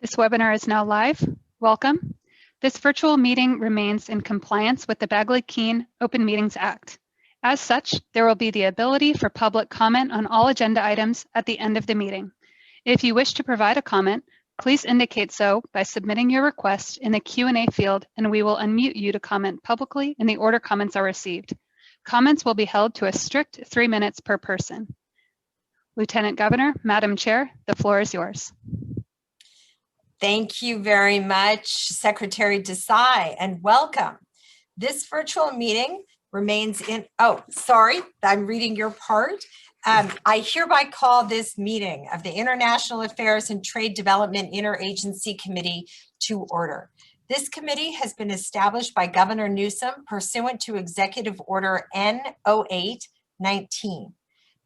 This webinar is now live. Welcome. This virtual meeting remains in compliance with the Bagley-Keene Open Meetings Act. As such, there will be the ability for public comment on all agenda items at the end of the meeting. If you wish to provide a comment, please indicate so by submitting your request in the Q&A field, and we will unmute you to comment publicly in the order comments are received. Comments will be held to a strict 3 minutes per person. Lieutenant Governor, Madam Chair, the floor is yours. Thank you very much, Secretary Desai, and welcome. This virtual meeting remains in, oh, sorry, I'm reading your part. I hereby call this meeting of the International Affairs and Trade Development Interagency Committee to order. This committee has been established by Governor Newsom pursuant to Executive Order N-08-19.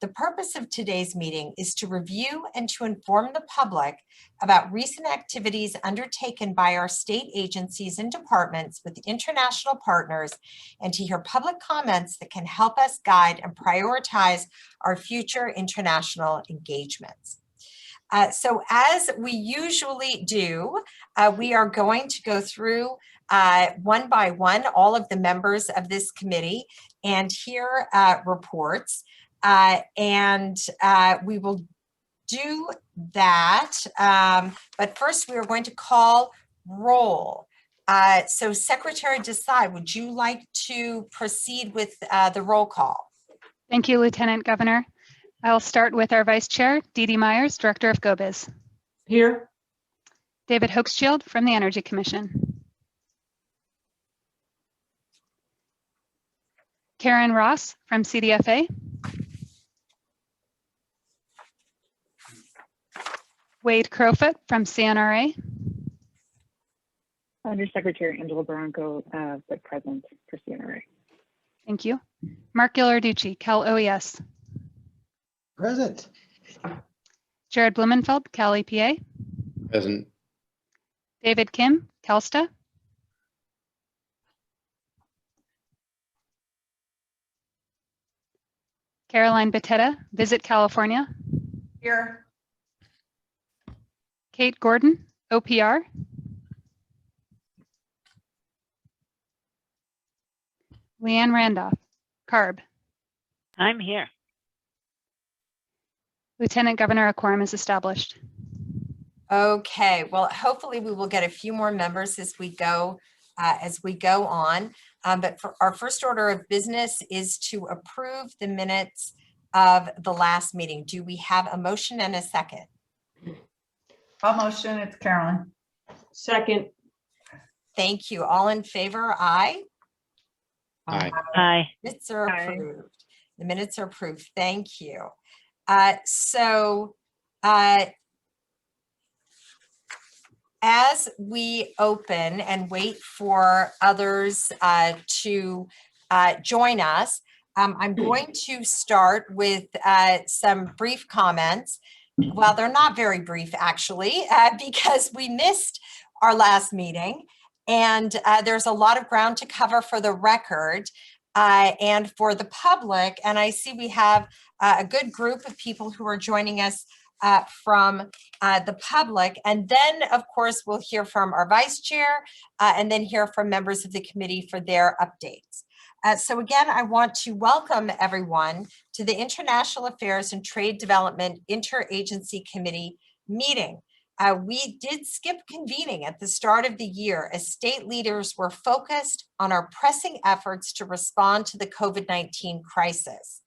The purpose of today's meeting is to review and to inform the public about recent activities undertaken by our state agencies and departments with international partners, and to hear public comments that can help us guide and prioritize our future international engagements. So as we usually do, we are going to go through one by one all of the members of this committee and hear reports. We will do that, but first we are going to call roll. So Secretary Desai, would you like to proceed with the roll call? Thank you, Lieutenant Governor. I'll start with our Vice Chair, Dee Dee Myers, Director of GO-Biz. Here. David Hochschild from the Energy Commission. Karen Ross from CDFA. Wade Crowfoot from CNRA. Undersecretary Angela Barranco, but present for CNRA. Thank you. Mark Ghilarducci, Cal OES. Present. Jared Blumenfeld, Cal EPA. Present. David Kim, CalSTA. Caroline Beteta, Visit California. Here. Kate Gordon, OPR. Leanne Randolph, CARB. I'm here. Lieutenant Governor, a quorum is established. Okay, well, hopefully we will get a few more members as we go on. But for our first order of business is to approve the minutes of the last meeting. Do we have a motion and a second? I'll motion. It's Carolyn. Second. Thank you. All in favor? Aye. Aye. Aye. Minutes are approved. The minutes are approved. Thank you. As we open and wait for others to join us, I'm going to start with some brief comments. Well, they're not very brief, actually, because we missed our last meeting, and there's a lot of ground to cover for the record and for the public. And I see we have a good group of people who are joining us from the public. And then, of course, we'll hear from our vice chair and then hear from members of the committee for their updates. So again, I want to welcome everyone to the International Affairs and Trade Development Interagency Committee meeting. We did skip convening at the start of the year as state leaders were focused on our pressing efforts to respond to the COVID-19 crisis.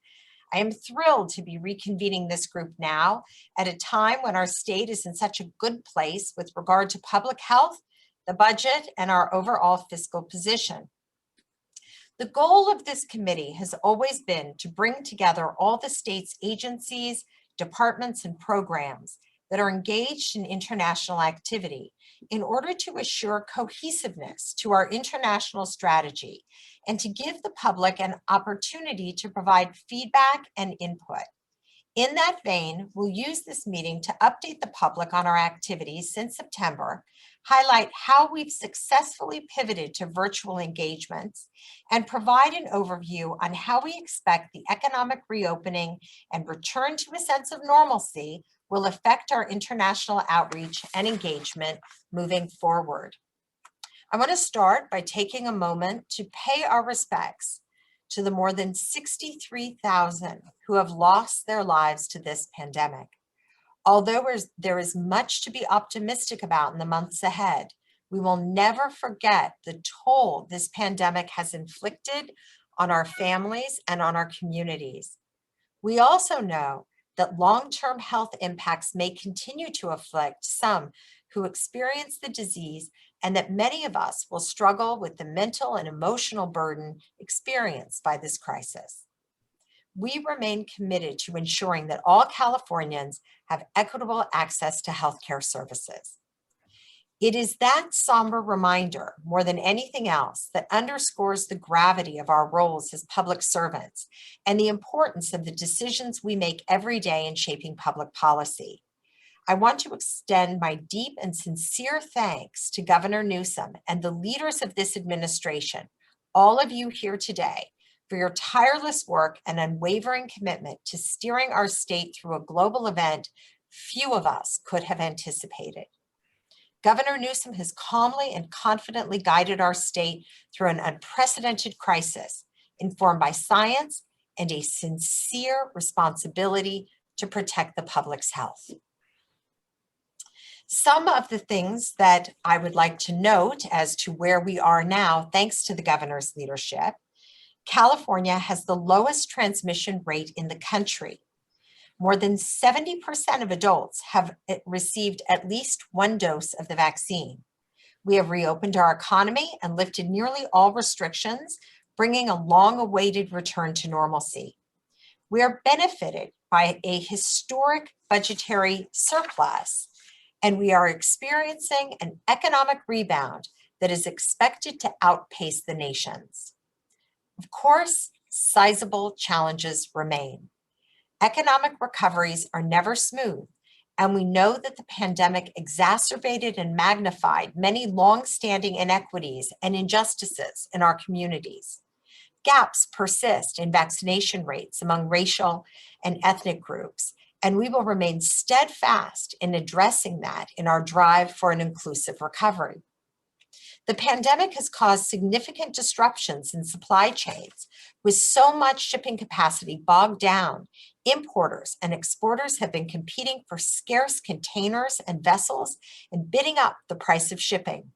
I am thrilled to be reconvening this group now at a time when our state is in such a good place with regard to public health, the budget, and our overall fiscal position. The goal of this committee has always been to bring together all the state's agencies, departments, and programs that are engaged in international activity in order to assure cohesiveness to our international strategy and to give the public an opportunity to provide feedback and input. In that vein, we'll use this meeting to update the public on our activities since September, highlight how we've successfully pivoted to virtual engagements, and provide an overview on how we expect the economic reopening and return to a sense of normalcy will affect our international outreach and engagement moving forward. I want to start by taking a moment to pay our respects to the more than 63,000 who have lost their lives to this pandemic. Although there is much to be optimistic about in the months ahead, we will never forget the toll this pandemic has inflicted on our families and on our communities. We also know that long-term health impacts may continue to afflict some who experience the disease, and that many of us will struggle with the mental and emotional burden experienced by this crisis. We remain committed to ensuring that all Californians have equitable access to healthcare services. It is that somber reminder, more than anything else, that underscores the gravity of our roles as public servants and the importance of the decisions we make every day in shaping public policy. I want to extend my deep and sincere thanks to Governor Newsom and the leaders of this administration, all of you here today, for your tireless work and unwavering commitment to steering our state through a global event few of us could have anticipated. Governor Newsom has calmly and confidently guided our state through an unprecedented crisis, informed by science and a sincere responsibility to protect the public's health. Some of the things that I would like to note as to where we are now, thanks to the governor's leadership: California has the lowest transmission rate in the country. More than 70% of adults have received at least one dose of the vaccine. We have reopened our economy and lifted nearly all restrictions, bringing a long-awaited return to normalcy. We are benefited by a historic budgetary surplus, and we are experiencing an economic rebound that is expected to outpace the nation's. Of course, sizable challenges remain. Economic recoveries are never smooth, and we know that the pandemic exacerbated and magnified many long-standing inequities and injustices in our communities. Gaps persist in vaccination rates among racial and ethnic groups, and we will remain steadfast in addressing that in our drive for an inclusive recovery. The pandemic has caused significant disruptions in supply chains. With so much shipping capacity bogged down, importers and exporters have been competing for scarce containers and vessels and bidding up the price of shipping.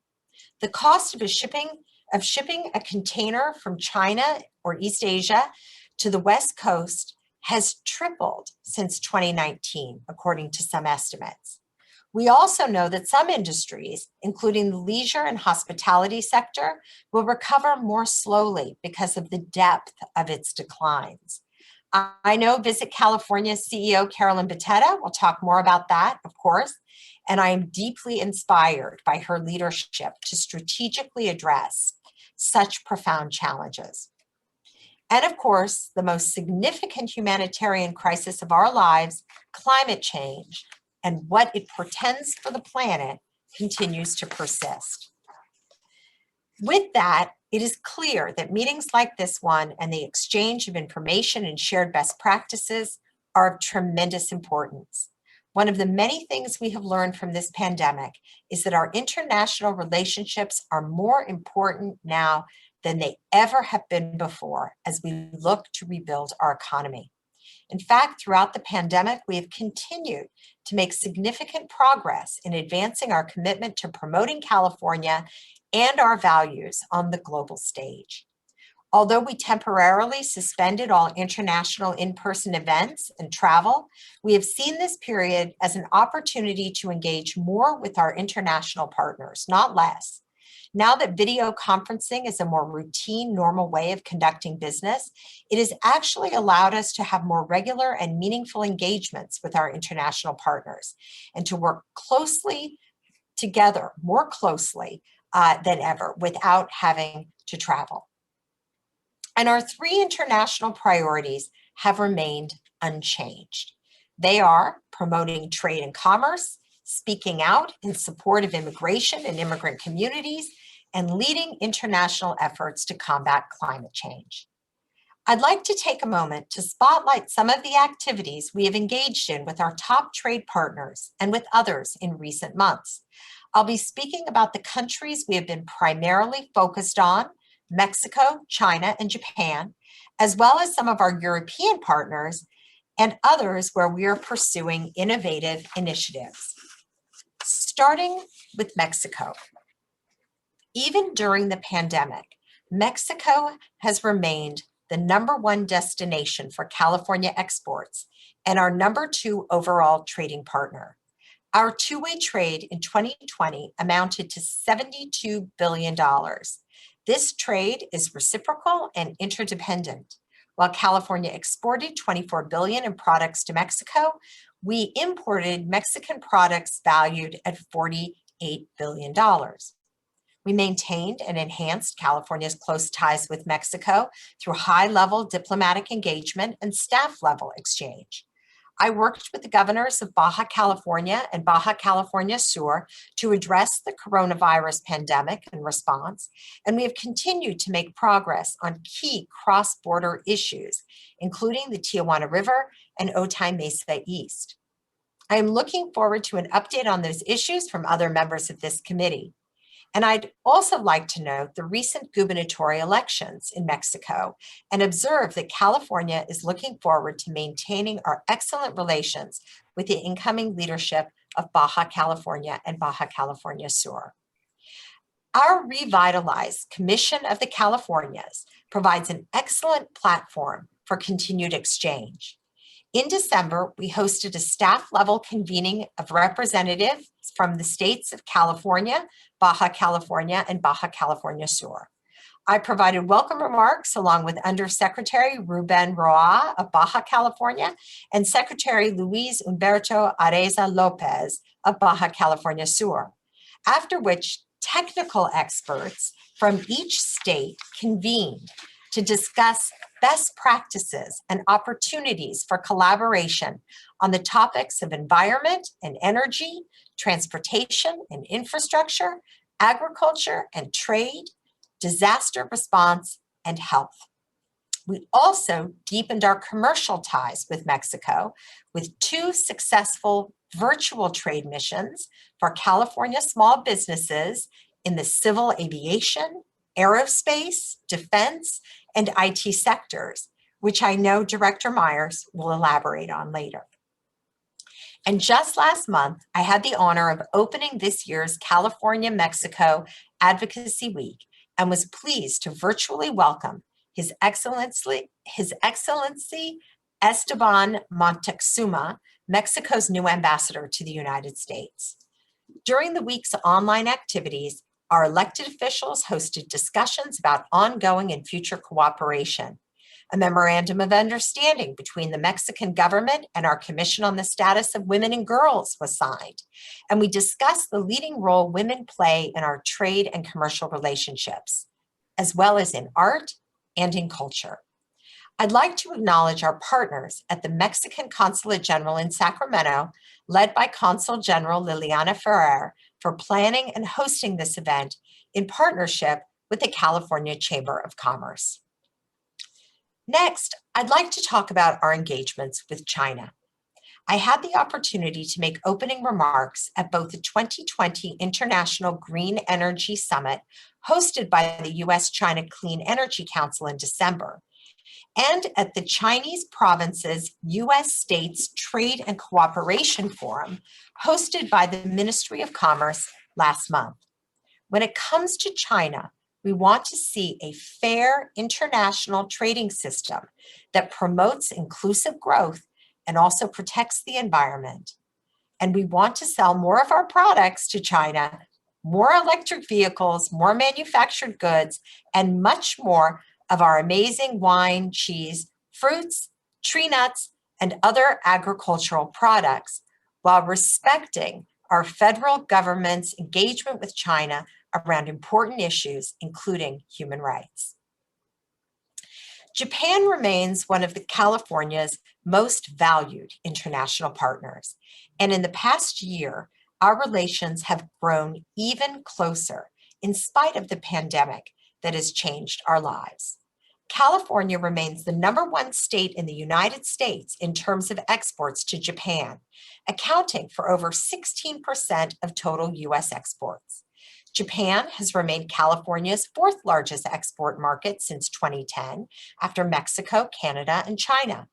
The cost of shipping a container from China or East Asia to the West Coast has tripled since 2019, according to some estimates. We also know that some industries, including the leisure and hospitality sector, will recover more slowly because of the depth of its declines. I know Visit California's CEO, Carolyn Bettetta, will talk more about that, of course, and I am deeply inspired by her leadership to strategically address such profound challenges. And of course, the most significant humanitarian crisis of our lives, climate change, and what it portends for the planet, continues to persist. With that, it is clear that meetings like this one and the exchange of information and shared best practices are of tremendous importance. One of the many things we have learned from this pandemic is that our international relationships are more important now than they ever have been before as we look to rebuild our economy. In fact, throughout the pandemic, we have continued to make significant progress in advancing our commitment to promoting California and our values on the global stage. Although we temporarily suspended all international in-person events and travel, we have seen this period as an opportunity to engage more with our international partners, not less. Now that video conferencing is a more routine, normal way of conducting business, it has actually allowed us to have more regular and meaningful engagements with our international partners and to work closely together, more closely than ever, without having to travel. And our three international priorities have remained unchanged. They are promoting trade and commerce, speaking out in support of immigration and immigrant communities, and leading international efforts to combat climate change. I'd like to take a moment to spotlight some of the activities we have engaged in with our top trade partners and with others in recent months. I'll be speaking about the countries we have been primarily focused on, Mexico, China, and Japan, as well as some of our European partners and others where we are pursuing innovative initiatives. Starting with Mexico. Even during the pandemic, Mexico has remained the #1 destination for California exports and our #2 overall trading partner. Our two-way trade in 2020 amounted to $72 billion. This trade is reciprocal and interdependent. While California exported $24 billion in products to Mexico, we imported Mexican products valued at $48 billion. We maintained and enhanced California's close ties with Mexico through high-level diplomatic engagement and staff-level exchange. I worked with the governors of Baja California and Baja California Sur to address the coronavirus pandemic and response, and we have continued to make progress on key cross-border issues, including the Tijuana River and Otay Mesa East. I am looking forward to an update on those issues from other members of this committee. And I'd also like to note the recent gubernatorial elections in Mexico and observe that California is looking forward to maintaining our excellent relations with the incoming leadership of Baja California and Baja California Sur. Our revitalized Commission of the Californias provides an excellent platform for continued exchange. In December, we hosted a staff-level convening of representatives from the states of California, Baja California, and Baja California Sur. I provided welcome remarks along with Undersecretary Ruben Roa of Baja California and Secretary Luis Humberto Areza Lopez of Baja California Sur, after which technical experts from each state convened to discuss best practices and opportunities for collaboration on the topics of environment and energy, transportation and infrastructure, agriculture and trade, disaster response, and health. We also deepened our commercial ties with Mexico with 2 successful virtual trade missions for California small businesses in the civil aviation, aerospace, defense, and IT sectors, which I know Director Myers will elaborate on later. And just last month, I had the honor of opening this year's California-Mexico Advocacy Week and was pleased to virtually welcome His Excellency Esteban Moctezuma, Mexico's new ambassador to the United States. During the week's online activities, our elected officials hosted discussions about ongoing and future cooperation. A memorandum of understanding between the Mexican government and our Commission on the Status of Women and Girls was signed, and we discussed the leading role women play in our trade and commercial relationships, as well as in art and in culture. I'd like to acknowledge our partners at the Mexican Consulate General in Sacramento, led by Consul General Liliana Ferrer, for planning and hosting this event in partnership with the California Chamber of Commerce. Next, I'd like to talk about our engagements with China. I had the opportunity to make opening remarks at both the 2020 International Green Energy Summit hosted by the U.S.-China Clean Energy Council in December, and at the Chinese Provinces U.S. States Trade and Cooperation Forum hosted by the Ministry of Commerce last month. When it comes to China, we want to see a fair international trading system that promotes inclusive growth and also protects the environment. And we want to sell more of our products to China, more electric vehicles, more manufactured goods, and much more of our amazing wine, cheese, fruits, tree nuts, and other agricultural products, while respecting our federal government's engagement with China around important issues, including human rights. Japan remains one of California's most valued international partners, and in the past year, our relations have grown even closer in spite of the pandemic that has changed our lives. California remains the #1 state in the United States in terms of exports to Japan, accounting for over 16% of total U.S. exports. Japan has remained California's 4th largest export market since 2010, after Mexico, Canada, and China.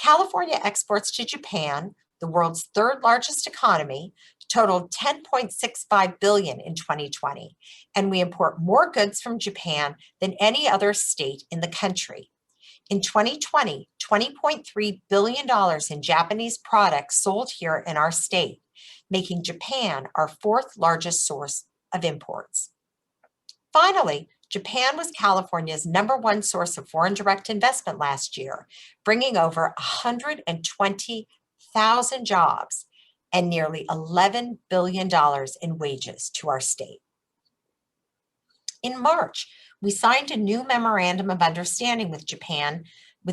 California exports to Japan, the world's 3rd largest economy, totaled $10.65 billion in 2020, and we import more goods from Japan than any other state in the country. In 2020, $20.3 billion in Japanese products sold here in our state, making Japan our 4th largest source of imports. Finally, Japan was California's #1 source of foreign direct investment last year, bringing over 120,000 jobs and nearly $11 billion in wages to our state. In March, we signed a new memorandum of understanding with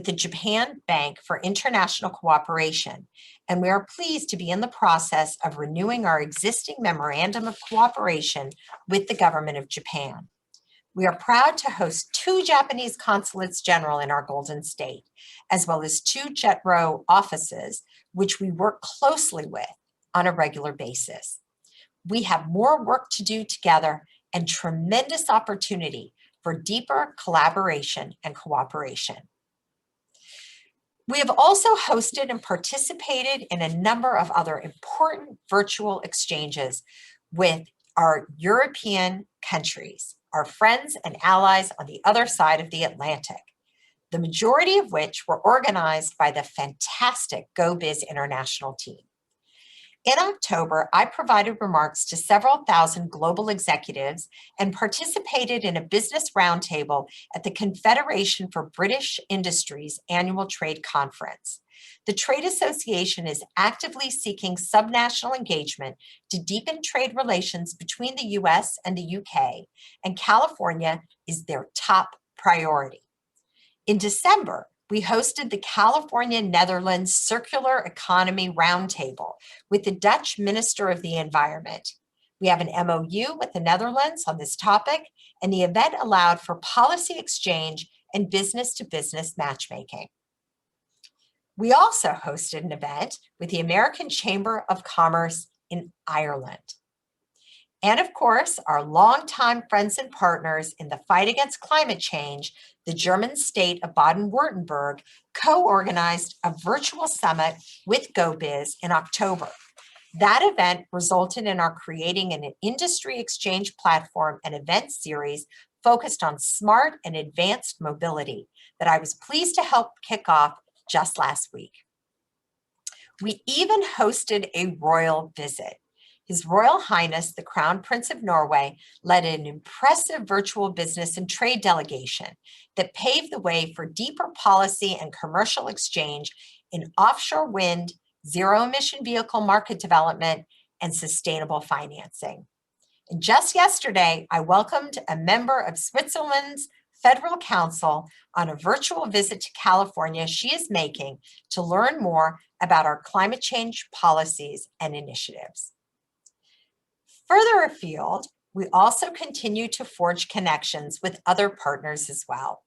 the Japan Bank for International Cooperation, and we are pleased to be in the process of renewing our existing memorandum of cooperation with the government of Japan. We are proud to host 2 Japanese consulates general in our Golden State, as well as 2 JETRO offices, which we work closely with on a regular basis. We have more work to do together and tremendous opportunity for deeper collaboration and cooperation. We have also hosted and participated in a number of other important virtual exchanges with our European countries, our friends and allies on the other side of the Atlantic, the majority of which were organized by the fantastic GO-Biz international team. In October, I provided remarks to several thousand global executives and participated in a business roundtable at the Confederation for British Industries annual trade conference. The trade association is actively seeking subnational engagement to deepen trade relations between the US and the UK, and California is their top priority. In December, we hosted the California-Netherlands Circular Economy Roundtable with the Dutch Minister of the Environment. We have an MOU with the Netherlands on this topic, and the event allowed for policy exchange and business-to-business matchmaking. We also hosted an event with the American Chamber of Commerce in Ireland. And of course, our longtime friends and partners in the fight against climate change, the German state of Baden-Württemberg co-organized a virtual summit with GO-Biz in October. That event resulted in our creating an industry exchange platform and event series focused on smart and advanced mobility that I was pleased to help kick off just last week. We even hosted a royal visit. His Royal Highness, the Crown Prince of Norway, led an impressive virtual business and trade delegation that paved the way for deeper policy and commercial exchange in offshore wind, zero-emission vehicle market development, and sustainable financing. And just yesterday, I welcomed a member of Switzerland's Federal Council on a virtual visit to California she is making to learn more about our climate change policies and initiatives. Further afield, we also continue to forge connections with other partners as well.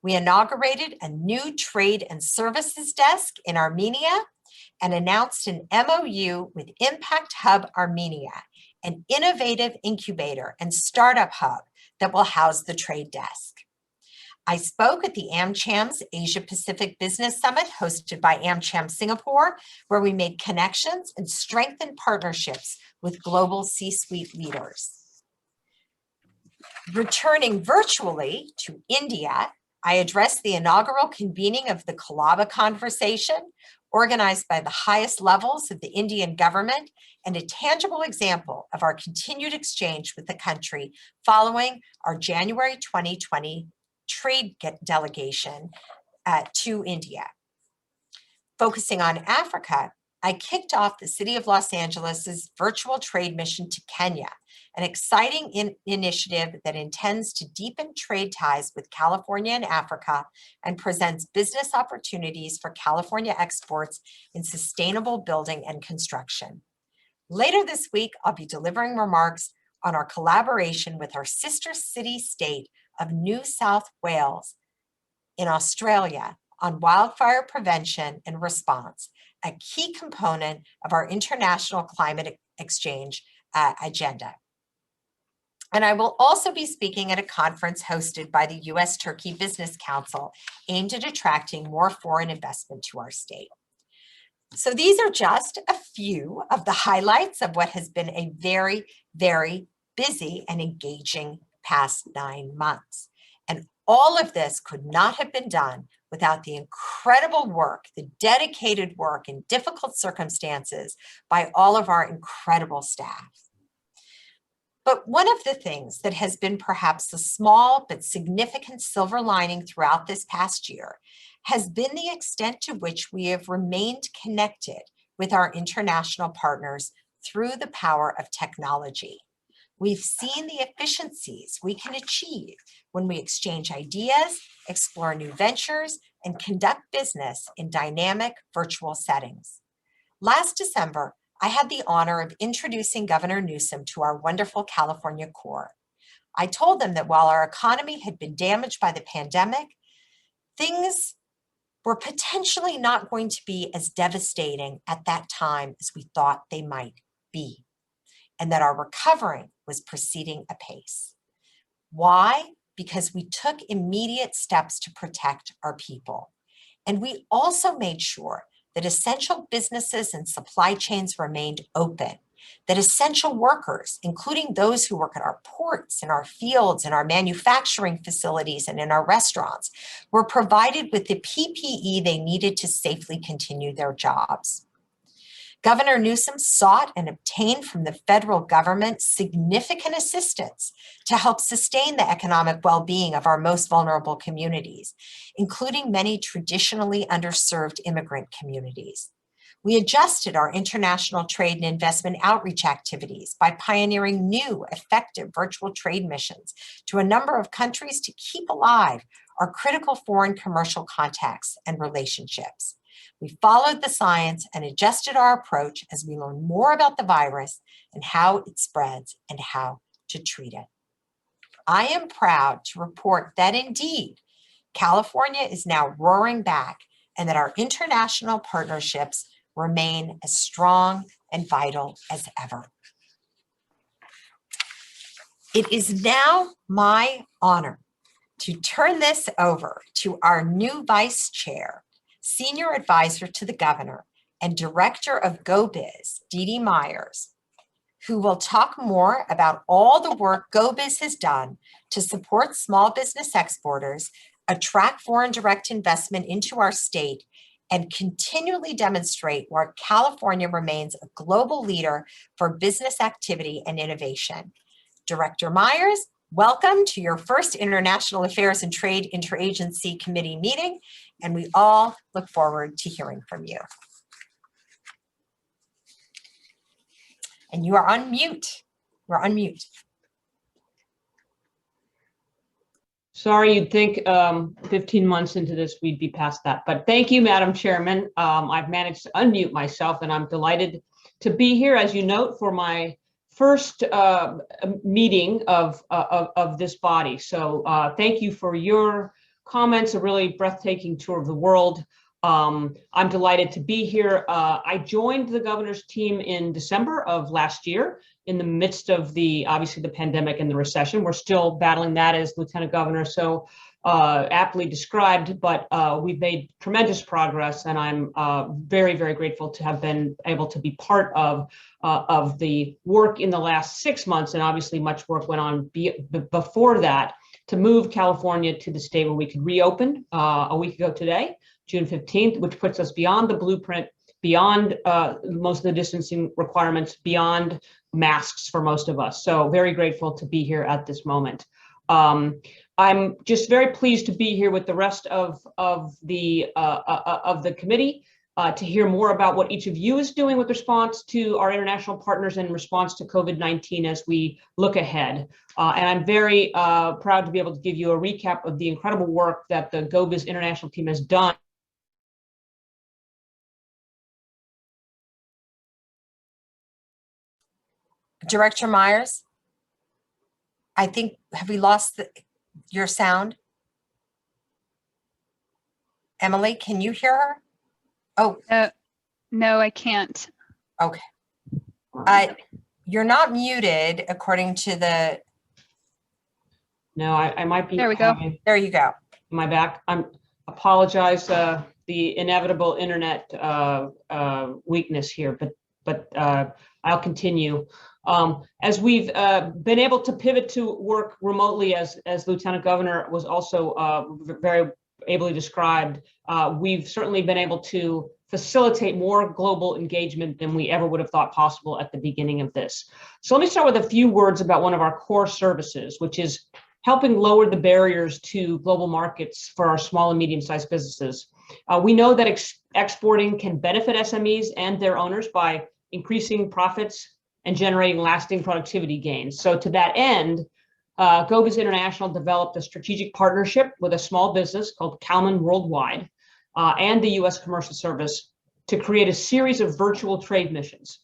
We inaugurated a new trade and services desk in Armenia and announced an MOU with Impact Hub Armenia, an innovative incubator and startup hub that will house the trade desk. I spoke at the AmCham's Asia Pacific Business Summit hosted by AmCham Singapore, where we made connections and strengthened partnerships with global C-suite leaders. Returning virtually to India, I addressed the inaugural convening of the Colaba Conversation, organized by the highest levels of the Indian government, and a tangible example of our continued exchange with the country following our January 2020 trade delegation to India. Focusing on Africa, I kicked off the City of Los Angeles's virtual trade mission to Kenya, an exciting initiative that intends to deepen trade ties with California and Africa and presents business opportunities for California exports in sustainable building and construction. Later this week, I'll be delivering remarks on our collaboration with our sister city state of New South Wales in Australia on wildfire prevention and response, a key component of our international climate exchange agenda. And I will also be speaking at a conference hosted by the U.S.-Turkey Business Council aimed at attracting more foreign investment to our state. So these are just a few of the highlights of what has been a very, very busy and engaging past 9 months. And all of this could not have been done without the incredible work, the dedicated work in difficult circumstances by all of our incredible staff. But one of the things that has been perhaps a small but significant silver lining throughout this past year has been the extent to which we have remained connected with our international partners through the power of technology. We've seen the efficiencies we can achieve when we exchange ideas, explore new ventures, and conduct business in dynamic virtual settings. Last December, I had the honor of introducing Governor Newsom to our wonderful California core. I told them that while our economy had been damaged by the pandemic, things were potentially not going to be as devastating at that time as we thought they might be, and that our recovery was proceeding apace. Why? Because we took immediate steps to protect our people. And we also made sure that essential businesses and supply chains remained open, that essential workers, including those who work at our ports, in our fields, in our manufacturing facilities, and in our restaurants, were provided with the PPE they needed to safely continue their jobs. Governor Newsom sought and obtained from the federal government significant assistance to help sustain the economic well-being of our most vulnerable communities, including many traditionally underserved immigrant communities. We adjusted our international trade and investment outreach activities by pioneering new, effective virtual trade missions to a number of countries to keep alive our critical foreign commercial contacts and relationships. We followed the science and adjusted our approach as we learned more about the virus and how it spreads and how to treat it. I am proud to report that indeed, California is now roaring back and that our international partnerships remain as strong and vital as ever. It is now my honor to turn this over to our new Vice Chair, Senior Advisor to the Governor and Director of GO-Biz, Dee Dee Myers, who will talk more about all the work GO-Biz has done to support small business exporters, attract foreign direct investment into our state, and continually demonstrate where California remains a global leader for business activity and innovation. Director Myers, welcome to your first International Affairs and Trade Interagency Committee meeting, and we all look forward to hearing from you. And you are on mute. You're on mute. Sorry, you'd think 15 months into this, we'd be past that. But thank you, Madam Chairman. I've managed to unmute myself, and I'm delighted to be here, as you note, for my first meeting of this body. So thank you for your comments, a really breathtaking tour of the world. I'm delighted to be here. I joined the governor's team in December of last year in the midst of obviously the pandemic and the recession. We're still battling that, as Lieutenant Governor so aptly described, but we've made tremendous progress, and I'm very, very grateful to have been able to be part of the work in the last 6 months, and obviously much work went on before that to move California to the state where we could reopen a week ago today, June 15th, which puts us beyond the blueprint, beyond most of the distancing requirements, beyond masks for most of us. So very grateful to be here at this moment. I'm just very pleased to be here with the rest of the committee to hear more about what each of you is doing with response to our international partners in response to COVID-19 as we look ahead. And I'm very proud to be able to give you a recap of the incredible work that the GO-Biz international team has done. Director Myers, I think, have we lost your sound? Emily, can you hear her? Oh, No, I can't. okay. You're not muted according to the, No, I might be. There we go. there you go. Am I back? Apologize, the inevitable internet weakness here, but I'll continue. As we've been able to pivot to work remotely, as Lieutenant Governor was also very ably described, we've certainly been able to facilitate more global engagement than we ever would have thought possible at the beginning of this. So let me start with a few words about one of our core services, which is helping lower the barriers to global markets for our small and medium-sized businesses. We know that exporting can benefit SMEs and their owners by increasing profits and generating lasting productivity gains. So to that end, GO-Biz International developed a strategic partnership with a small business called Kalman Worldwide and the U.S. Commercial Service to create a series of virtual trade missions.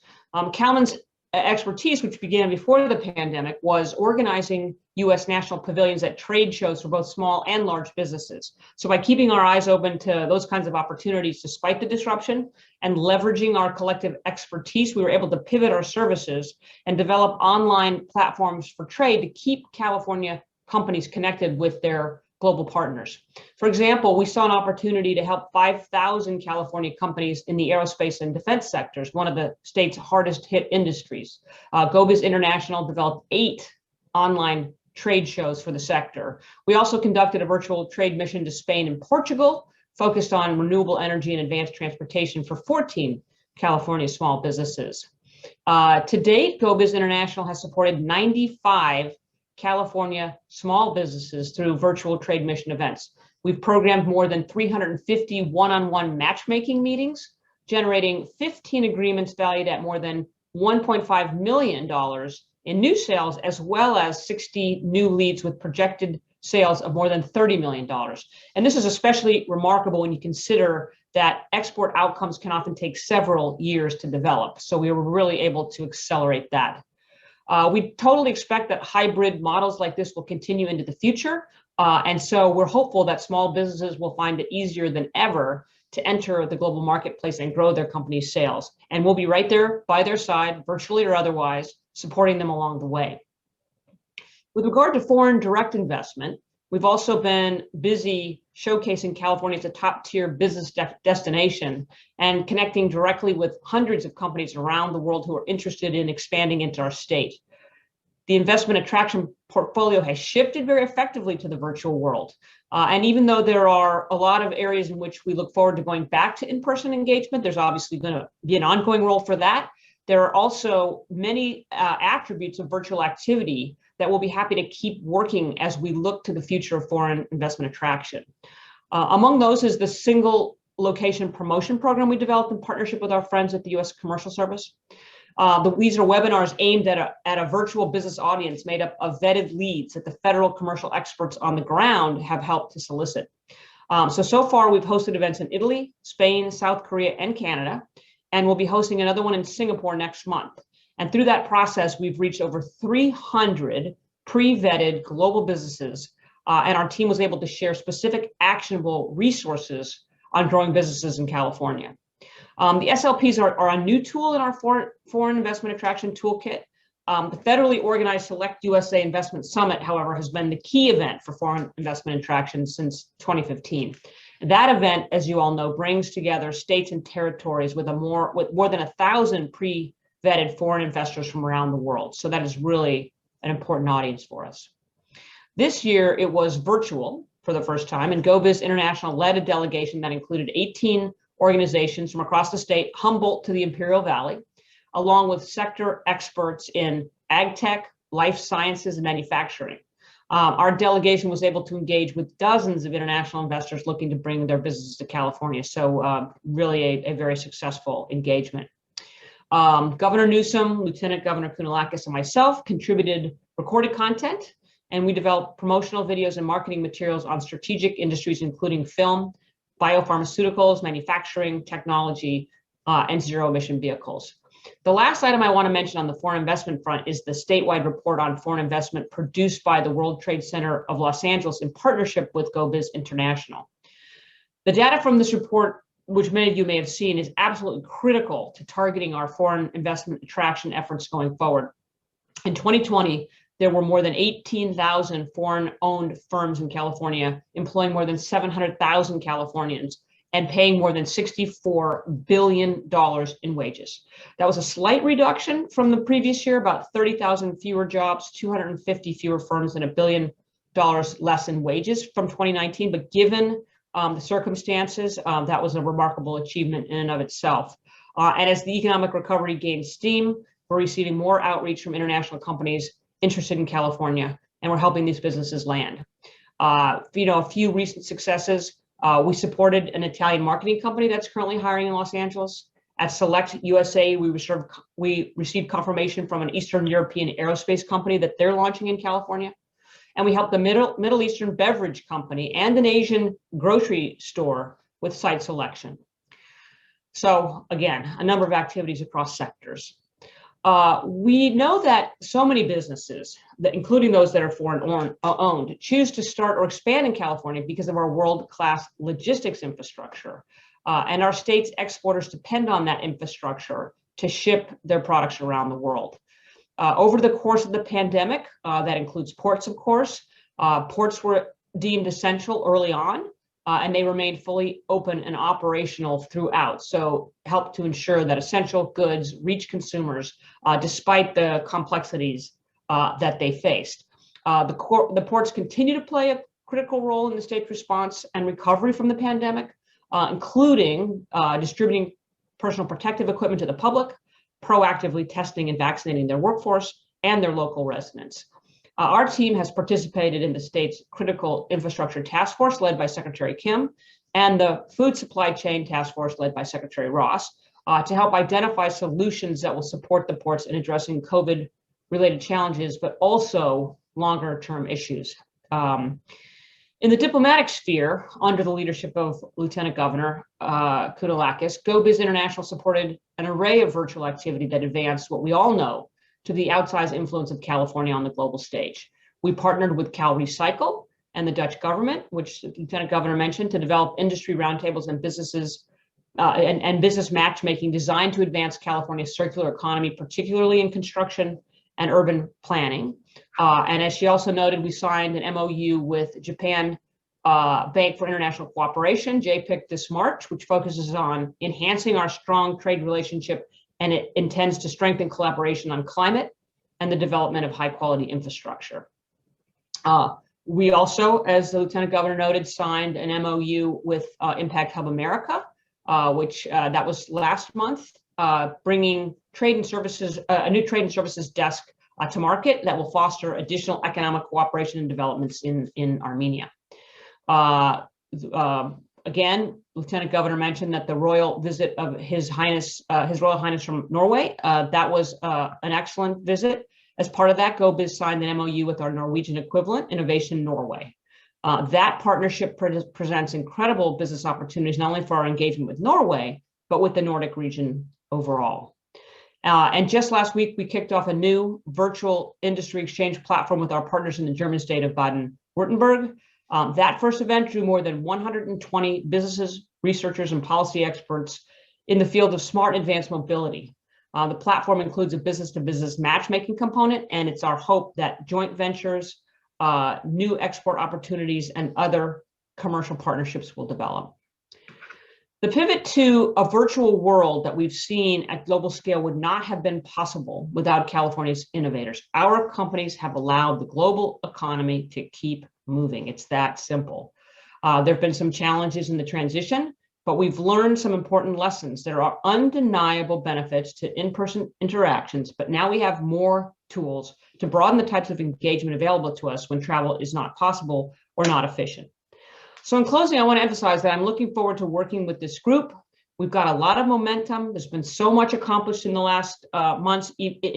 Kalman's expertise, which began before the pandemic, was organizing U.S. national pavilions at trade shows for both small and large businesses. So by keeping our eyes open to those kinds of opportunities despite the disruption and leveraging our collective expertise, we were able to pivot our services and develop online platforms for trade to keep California companies connected with their global partners. For example, we saw an opportunity to help 5,000 California companies in the aerospace and defense sectors, one of the state's hardest hit industries. GO-Biz International developed 8 online trade shows for the sector. We also conducted a virtual trade mission to Spain and Portugal, focused on renewable energy and advanced transportation for 14 California small businesses. To date, GO-Biz International has supported 95 California small businesses through virtual trade mission events. We've programmed more than 350 one-on-one matchmaking meetings, generating 15 agreements valued at more than $1.5 million in new sales, as well as 60 new leads with projected sales of more than $30 million. And this is especially remarkable when you consider that export outcomes can often take several years to develop. So we were really able to accelerate that. We totally expect that hybrid models like this will continue into the future. And so we're hopeful that small businesses will find it easier than ever to enter the global marketplace and grow their company's sales. And we'll be right there by their side, virtually or otherwise, supporting them along the way. With regard to foreign direct investment, we've also been busy showcasing California as a top-tier business destination and connecting directly with hundreds of companies around the world who are interested in expanding into our state. The investment attraction portfolio has shifted very effectively to the virtual world. And even though there are a lot of areas in which we look forward to going back to in-person engagement, there's obviously going to be an ongoing role for that. There are also many attributes of virtual activity that we'll be happy to keep working as we look to the future of foreign investment attraction. Among those is the single location promotion program we developed in partnership with our friends at the U.S. Commercial Service. These are webinars aimed at a virtual business audience made up of vetted leads that the federal commercial experts on the ground have helped to solicit. So far, we've hosted events in Italy, Spain, South Korea, and Canada, and we'll be hosting another one in Singapore next month. And through that process, we've reached over 300 pre-vetted global businesses, and our team was able to share specific actionable resources on growing businesses in California. The SLPs are a new tool in our foreign investment attraction toolkit. The federally organized Select USA Investment Summit, however, has been the key event for foreign investment attraction since 2015. That event, as you all know, brings together states and territories with more than 1,000 pre-vetted foreign investors from around the world. So that is really an important audience for us. This year, it was virtual for the first time, and GO-Biz International led a delegation that included 18 organizations from across the state, Humboldt to the Imperial Valley, along with sector experts in ag tech, life sciences, and manufacturing. Our delegation was able to engage with dozens of international investors looking to bring their businesses to California. So really a very successful engagement. Governor Newsom, Lieutenant Governor Kounalakis, and myself contributed recorded content, and we developed promotional videos and marketing materials on strategic industries, including film, biopharmaceuticals, manufacturing, technology, and zero-emission vehicles. The last item I want to mention on the foreign investment front is the statewide report on foreign investment produced by the World Trade Center of Los Angeles in partnership with GO-Biz International. The data from this report, which many of you may have seen, is absolutely critical to targeting our foreign investment attraction efforts going forward. In 2020, there were more than 18,000 foreign-owned firms in California, employing more than 700,000 Californians and paying more than $64 billion in wages. That was a slight reduction from the previous year, about 30,000 fewer jobs, 250 fewer firms, and $1 billion less in wages from 2019. But given the circumstances, that was a remarkable achievement in and of itself. And as the economic recovery gains steam, we're receiving more outreach from international companies interested in California, and we're helping these businesses land. A few recent successes. We supported an Italian marketing company that's currently hiring in Los Angeles. At Select USA, we received confirmation from an Eastern European aerospace company that they're launching in California. And we helped the Middle Eastern beverage company and an Asian grocery store with site selection. So again, a number of activities across sectors. We know that so many businesses, including those that are foreign owned, choose to start or expand in California because of our world-class logistics infrastructure. And our state's exporters depend on that infrastructure to ship their products around the world. Over the course of the pandemic, that includes ports, of course, ports were deemed essential early on, and they remained fully open and operational throughout. So helped to ensure that essential goods reach consumers despite the complexities that they faced. The ports continue to play a critical role in the state's response and recovery from the pandemic, including distributing personal protective equipment to the public, proactively testing and vaccinating their workforce and their local residents. Our team has participated in the state's critical infrastructure task force led by Secretary Kim and the food supply chain task force led by Secretary Ross to help identify solutions that will support the ports in addressing COVID-related challenges, but also longer-term issues. In the diplomatic sphere, under the leadership of Lieutenant Governor Kounalakis, GO-Biz International supported an array of virtual activity that advanced what we all know to the outsized influence of California on the global stage. We partnered with Cal Recycle and the Dutch government, which the Lieutenant Governor mentioned, to develop industry roundtables and businesses and business matchmaking designed to advance California's circular economy, particularly in construction and urban planning. And as she also noted, we signed an MOU with Japan Bank for International Cooperation, JPIC, this March, which focuses on enhancing our strong trade relationship, and it intends to strengthen collaboration on climate and the development of high quality infrastructure. We also, as the Lieutenant Governor noted, signed an MOU with Impact Hub America, which that was last month, bringing trade and services, a new trade and services desk to market that will foster additional economic cooperation and developments in Armenia. Again, Lieutenant Governor mentioned that the royal visit of His Royal Highness from Norway, that was an excellent visit. As part of that, GO-Biz signed an MOU with our Norwegian equivalent, Innovation Norway. That partnership presents incredible business opportunities, not only for our engagement with Norway, but with the Nordic region overall. And just last week, we kicked off a new virtual industry exchange platform with our partners in the German state of Baden-Württemberg. That first event drew more than 120 businesses, researchers, and policy experts in the field of smart advanced mobility. The platform includes a business-to-business matchmaking component, and it's our hope that joint ventures, new export opportunities, and other commercial partnerships will develop. The pivot to a virtual world that we've seen at global scale would not have been possible without California's innovators. Our companies have allowed the global economy to keep moving. It's that simple. There have been some challenges in the transition, but we've learned some important lessons. There are undeniable benefits to in-person interactions, but now we have more tools to broaden the types of engagement available to us when travel is not possible or not efficient. So in closing, I want to emphasize that I'm looking forward to working with this group. We've got a lot of momentum. There's been so much accomplished in the last months,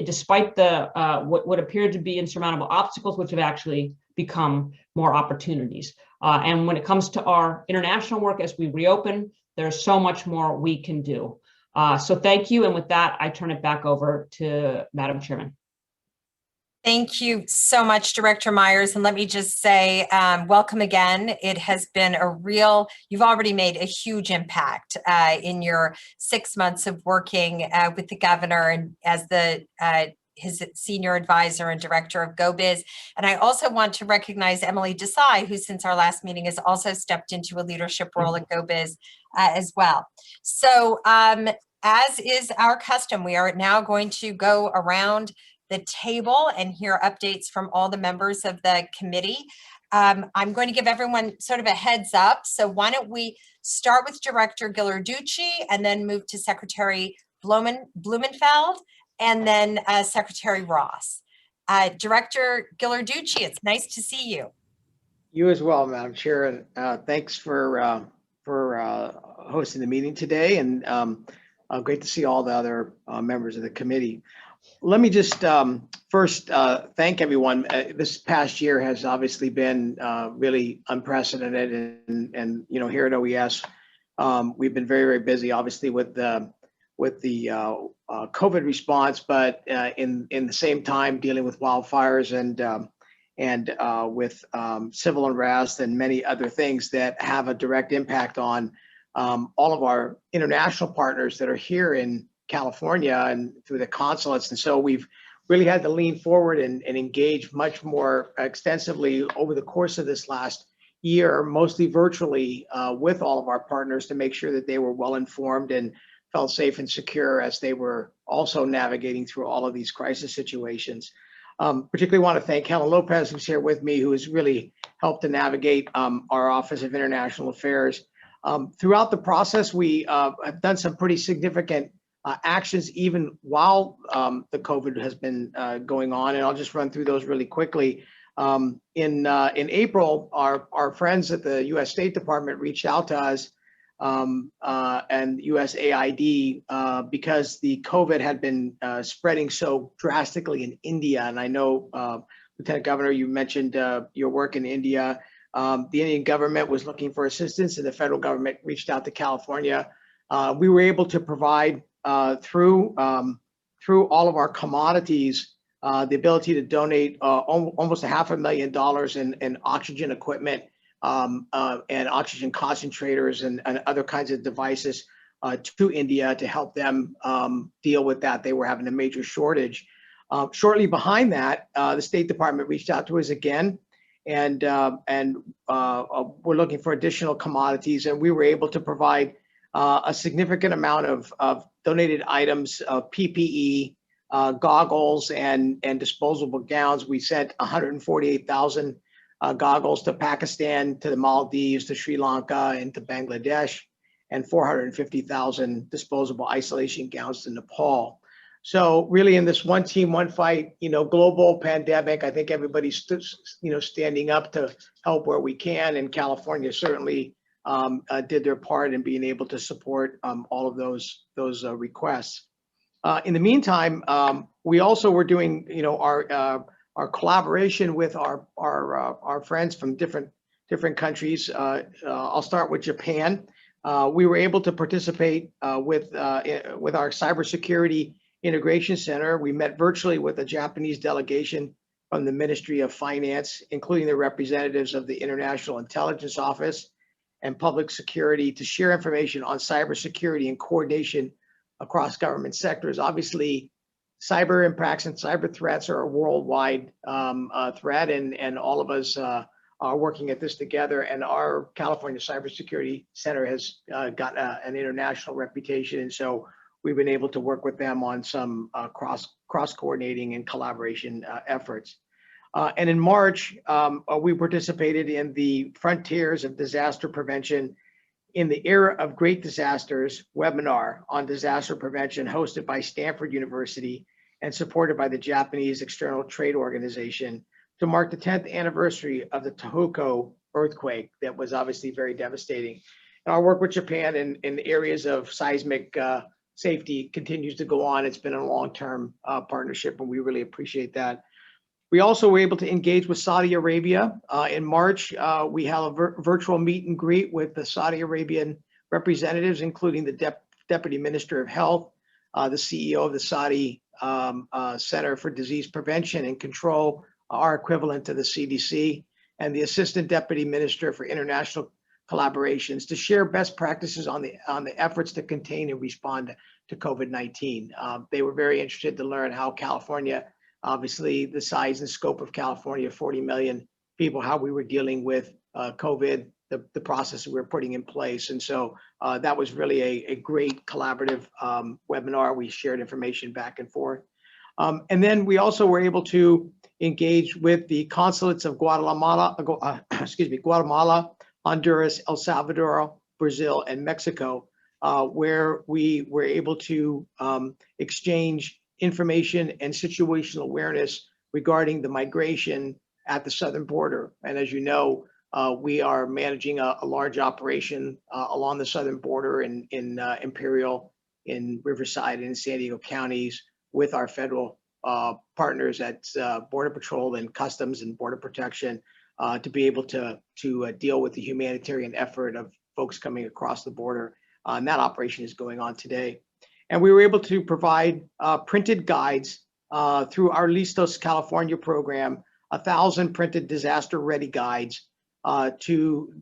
despite the what appeared to be insurmountable obstacles, which have actually become more opportunities. And when it comes to our international work as we reopen, there's so much more we can do. So thank you. And with that, I turn it back over to Madam Chairman. Thank you so much, Director Myers. And let me just say, welcome again. It has been you've already made a huge impact in your 6 months of working with the governor and as his senior advisor and director of GO-Biz. And I also want to recognize Emily Desai, who since our last meeting has also stepped into a leadership role at GO-Biz as well. So as is our custom, we are now going to go around the table and hear updates from all the members of the committee. I'm going to give everyone sort of a heads up. So why don't we start with Director Ghilarducci and then move to Secretary Blumenfeld and then Secretary Ross. Director Ghilarducci, it's nice to see you. You as well, Madam Chair, and thanks for hosting the meeting today, and great to see all the other members of the committee. Let me just first thank everyone. This past year has obviously been really unprecedented, and you know, here at OES, we've been very, very busy, obviously with the COVID response, but in the same time dealing with wildfires and with civil unrest and many other things that have a direct impact on all of our international partners that are here in California and through the consulates. And so we've really had to lean forward and engage much more extensively over the course of this last year, mostly virtually, with all of our partners to make sure that they were well informed and felt safe and secure as they were also navigating through all of these crisis situations. Particularly want to thank Helen Lopez, who's here with me, who has really helped to navigate our Office of International Affairs. Throughout the process, we have done some pretty significant actions even while the COVID has been going on, and I'll just run through those really quickly. In April, our friends at the U.S. State Department reached out to us and USAID because the COVID had been spreading so drastically in India. And I know, Lieutenant Governor, you mentioned your work in India. The Indian government was looking for assistance, and the federal government reached out to California. We were able to provide through all of our commodities the ability to donate almost $500,000 in oxygen equipment and oxygen concentrators and other kinds of devices to India to help them deal with that. They were having a major shortage. Shortly behind that, the State Department reached out to us again, and we're looking for additional commodities, and we were able to provide a significant amount of donated items of PPE, goggles, and disposable gowns. We sent 148,000 goggles to Pakistan, to the Maldives, to Sri Lanka, and to Bangladesh, and 450,000 disposable isolation gowns to Nepal. So really, in this one team, one fight, you know, global pandemic, I think everybody's standing up to help where we can, and California certainly did their part in being able to support all of those requests. In the meantime, we also were doing, you know, our collaboration with our friends from different countries. I'll start with Japan. We were able to participate with our Cybersecurity Integration Center. We met virtually with a Japanese delegation from the Ministry of Finance, including the representatives of the International Intelligence Office and Public Security, to share information on cybersecurity and coordination across government sectors. Obviously, cyber impacts and cyber threats are a worldwide threat, and all of us are working at this together. And our California Cybersecurity Center has got an international reputation, and so we've been able to work with them on some cross-coordinating and collaboration efforts. And in March, we participated in the Frontiers of Disaster Prevention in the Era of Great Disasters webinar on disaster prevention, hosted by Stanford University and supported by the Japanese External Trade Organization, to mark the 10th anniversary of the Tohoku earthquake that was obviously very devastating. And our work with Japan in areas of seismic safety continues to go on. It's been a long-term partnership, and we really appreciate that. We also were able to engage with Saudi Arabia. In March, we held a virtual meet and greet with the Saudi Arabian representatives, including the Deputy Minister of Health, the CEO of the Saudi Center for Disease Prevention and Control, our equivalent to the CDC, and the Assistant Deputy Minister for International Collaborations to share best practices on the efforts to contain and respond to COVID-19. They were very interested to learn how California, obviously the size and scope of California, 40 million people, how we were dealing with COVID, the process we were putting in place. And so that was really a great collaborative webinar. We shared information back and forth. And then we also were able to engage with the consulates of Guatemala, Honduras, El Salvador, Brazil, and Mexico, where we were able to exchange information and situational awareness regarding the migration at the southern border. And as you know, we are managing a large operation along the southern border in Imperial, in Riverside, and San Diego counties with our federal partners at Border Patrol and Customs and Border Protection to be able to deal with the humanitarian effort of folks coming across the border. And that operation is going on today. And we were able to provide printed guides through our Listos California program, 1,000 printed disaster-ready guides to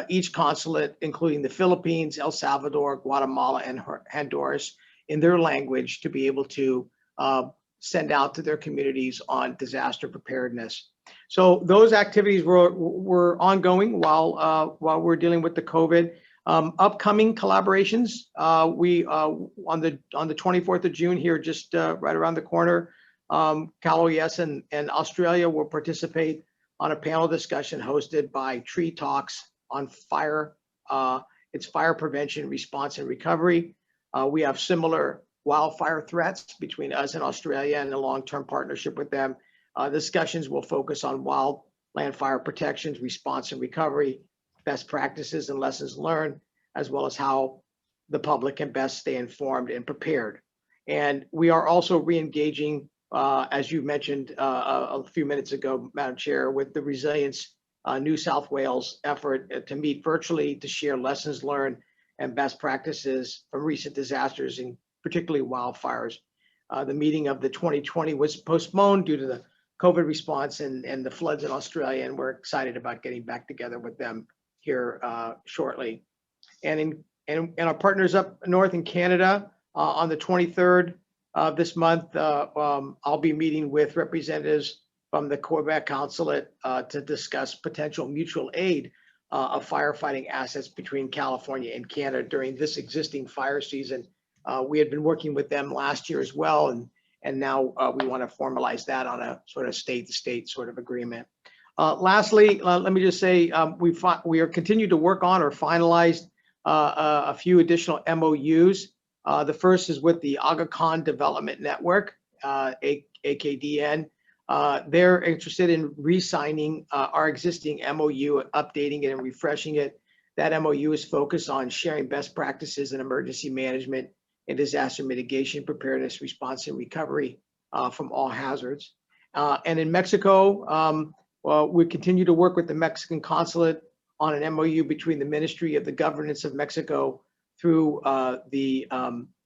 each consulate, including the Philippines, El Salvador, Guatemala, and Honduras, in their language, to be able to send out to their communities on disaster preparedness. So those activities were ongoing while we're dealing with the COVID. Upcoming collaborations, we on the 24th of June here, just right around the corner, Cal OES and Australia will participate on a panel discussion hosted by Tree Talks on fire. It's fire prevention, response, and recovery. We have similar wildfire threats between us and Australia and a long-term partnership with them. Discussions will focus on wildland fire protections, response and recovery, best practices and lessons learned, as well as how the public can best stay informed and prepared. And we are also re-engaging, as you mentioned a few minutes ago, Madam Chair, with the Resilience New South Wales effort to meet virtually to share lessons learned and best practices from recent disasters, and particularly wildfires. The meeting of the 2020 was postponed due to the COVID response and the floods in Australia, and we're excited about getting back together with them here shortly. And our partners up north in Canada, on the 23rd of this month, I'll be meeting with representatives from the Quebec consulate to discuss potential mutual aid of firefighting assets between California and Canada during this existing fire season. We had been working with them last year as well, and now we want to formalize that on a sort of state-to-state sort of agreement. Lastly, let me just say we are continuing to work on or finalized a few additional MOUs. The first is with the Aga Khan Development Network, AKDN. They're interested in re-signing our existing MOU, updating it and refreshing it. That MOU is focused on sharing best practices in emergency management and disaster mitigation, preparedness, response, and recovery from all hazards. And in Mexico, we continue to work with the Mexican consulate on an MOU between the Ministry of the Governance of Mexico through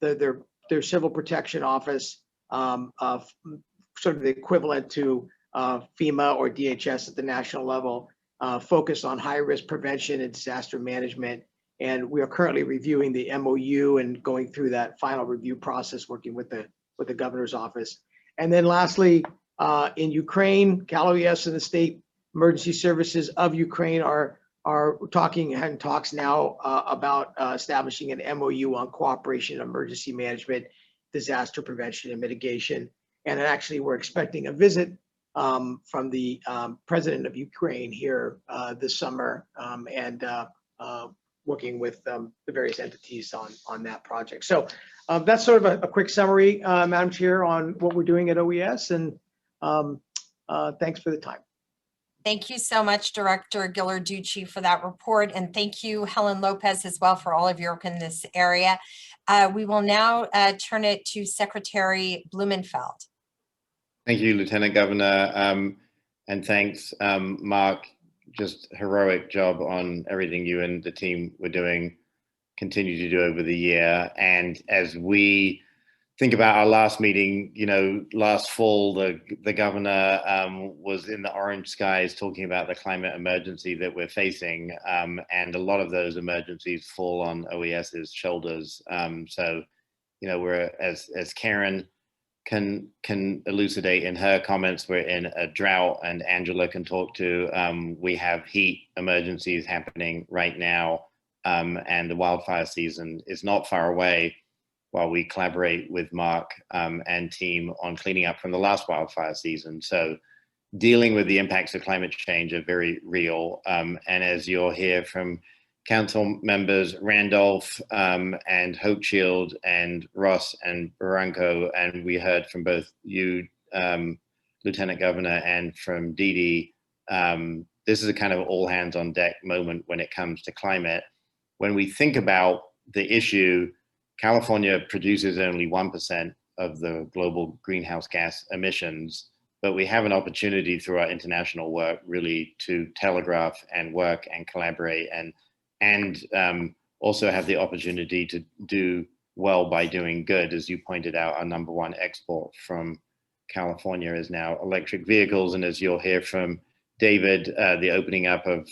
their Civil Protection Office, sort of the equivalent to FEMA or DHS at the national level, focused on high-risk prevention and disaster management. And we are currently reviewing the MOU and going through that final review process, working with the governor's office. And then lastly, in Ukraine, Cal OES and the State Emergency Services of Ukraine are talking and talks now about establishing an MOU on cooperation in emergency management, disaster prevention, and mitigation. And actually, we're expecting a visit from the president of Ukraine here this summer, and working with the various entities on that project. So that's sort of a quick summary, Madam Chair, on what we're doing at OES, and thanks for the time. Thank you so much, Director Ghilarducci, for that report. And thank you, Helen Lopez, as well, for all of your work in this area. We will now turn it to Secretary Blumenfeld. Thank you, Lieutenant Governor, and thanks, Mark. Just heroic job on everything you and the team were doing, continue to do over the year. And as we think about our last meeting, last fall, the governor was in the orange skies talking about the climate emergency that we're facing. And a lot of those emergencies fall on OES's shoulders. So, we're, as Karen can elucidate in her comments, we're in a drought, and Angela can talk to, we have heat emergencies happening right now. And the wildfire season is not far away, while we collaborate with Mark and team on cleaning up from the last wildfire season. So dealing with the impacts of climate change are very real. And as you'll hear from council members Randolph and Hochschild and Ross and Barranco, and we heard from both you, Lieutenant Governor, and from Dee Dee, this is a kind of all hands on deck moment when it comes to climate. When we think about the issue, California produces only 1% of the global greenhouse gas emissions, but we have an opportunity through our international work really to telegraph and work and collaborate and also have the opportunity to do well by doing good. As you pointed out, our #1 export from California is now electric vehicles. And as you'll hear from David, the opening up of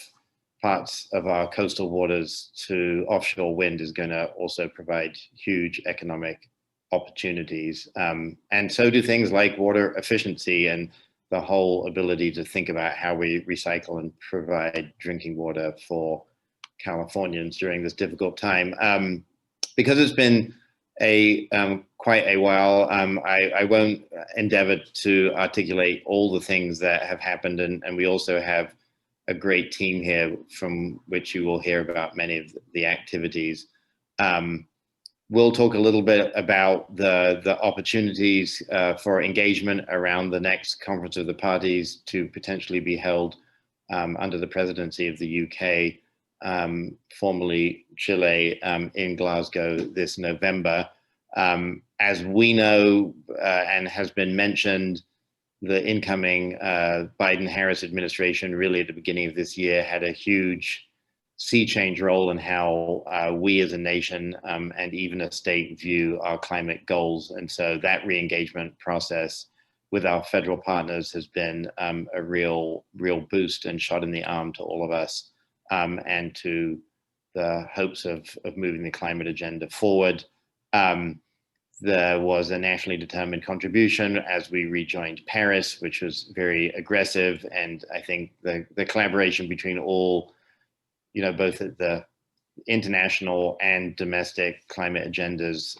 parts of our coastal waters to offshore wind is going to also provide huge economic opportunities. And so do things like water efficiency and the whole ability to think about how we recycle and provide drinking water for Californians during this difficult time. Because it's been quite a while, I won't endeavor to articulate all the things that have happened, and we also have a great team here from which you will hear about many of the activities. We'll talk a little bit about the opportunities for engagement around the next Conference of the Parties to potentially be held under the presidency of the UK, formerly Chile, in Glasgow this November. As we know, and has been mentioned, the incoming Biden-Harris administration really at the beginning of this year had a huge sea change role in how we as a nation and even a state view our climate goals. And so that re-engagement process with our federal partners has been a real boost and shot in the arm to all of us and to the hopes of moving the climate agenda forward. There was a nationally determined contribution as we rejoined Paris, which was very aggressive. And I think the collaboration between all, both at the international and domestic climate agendas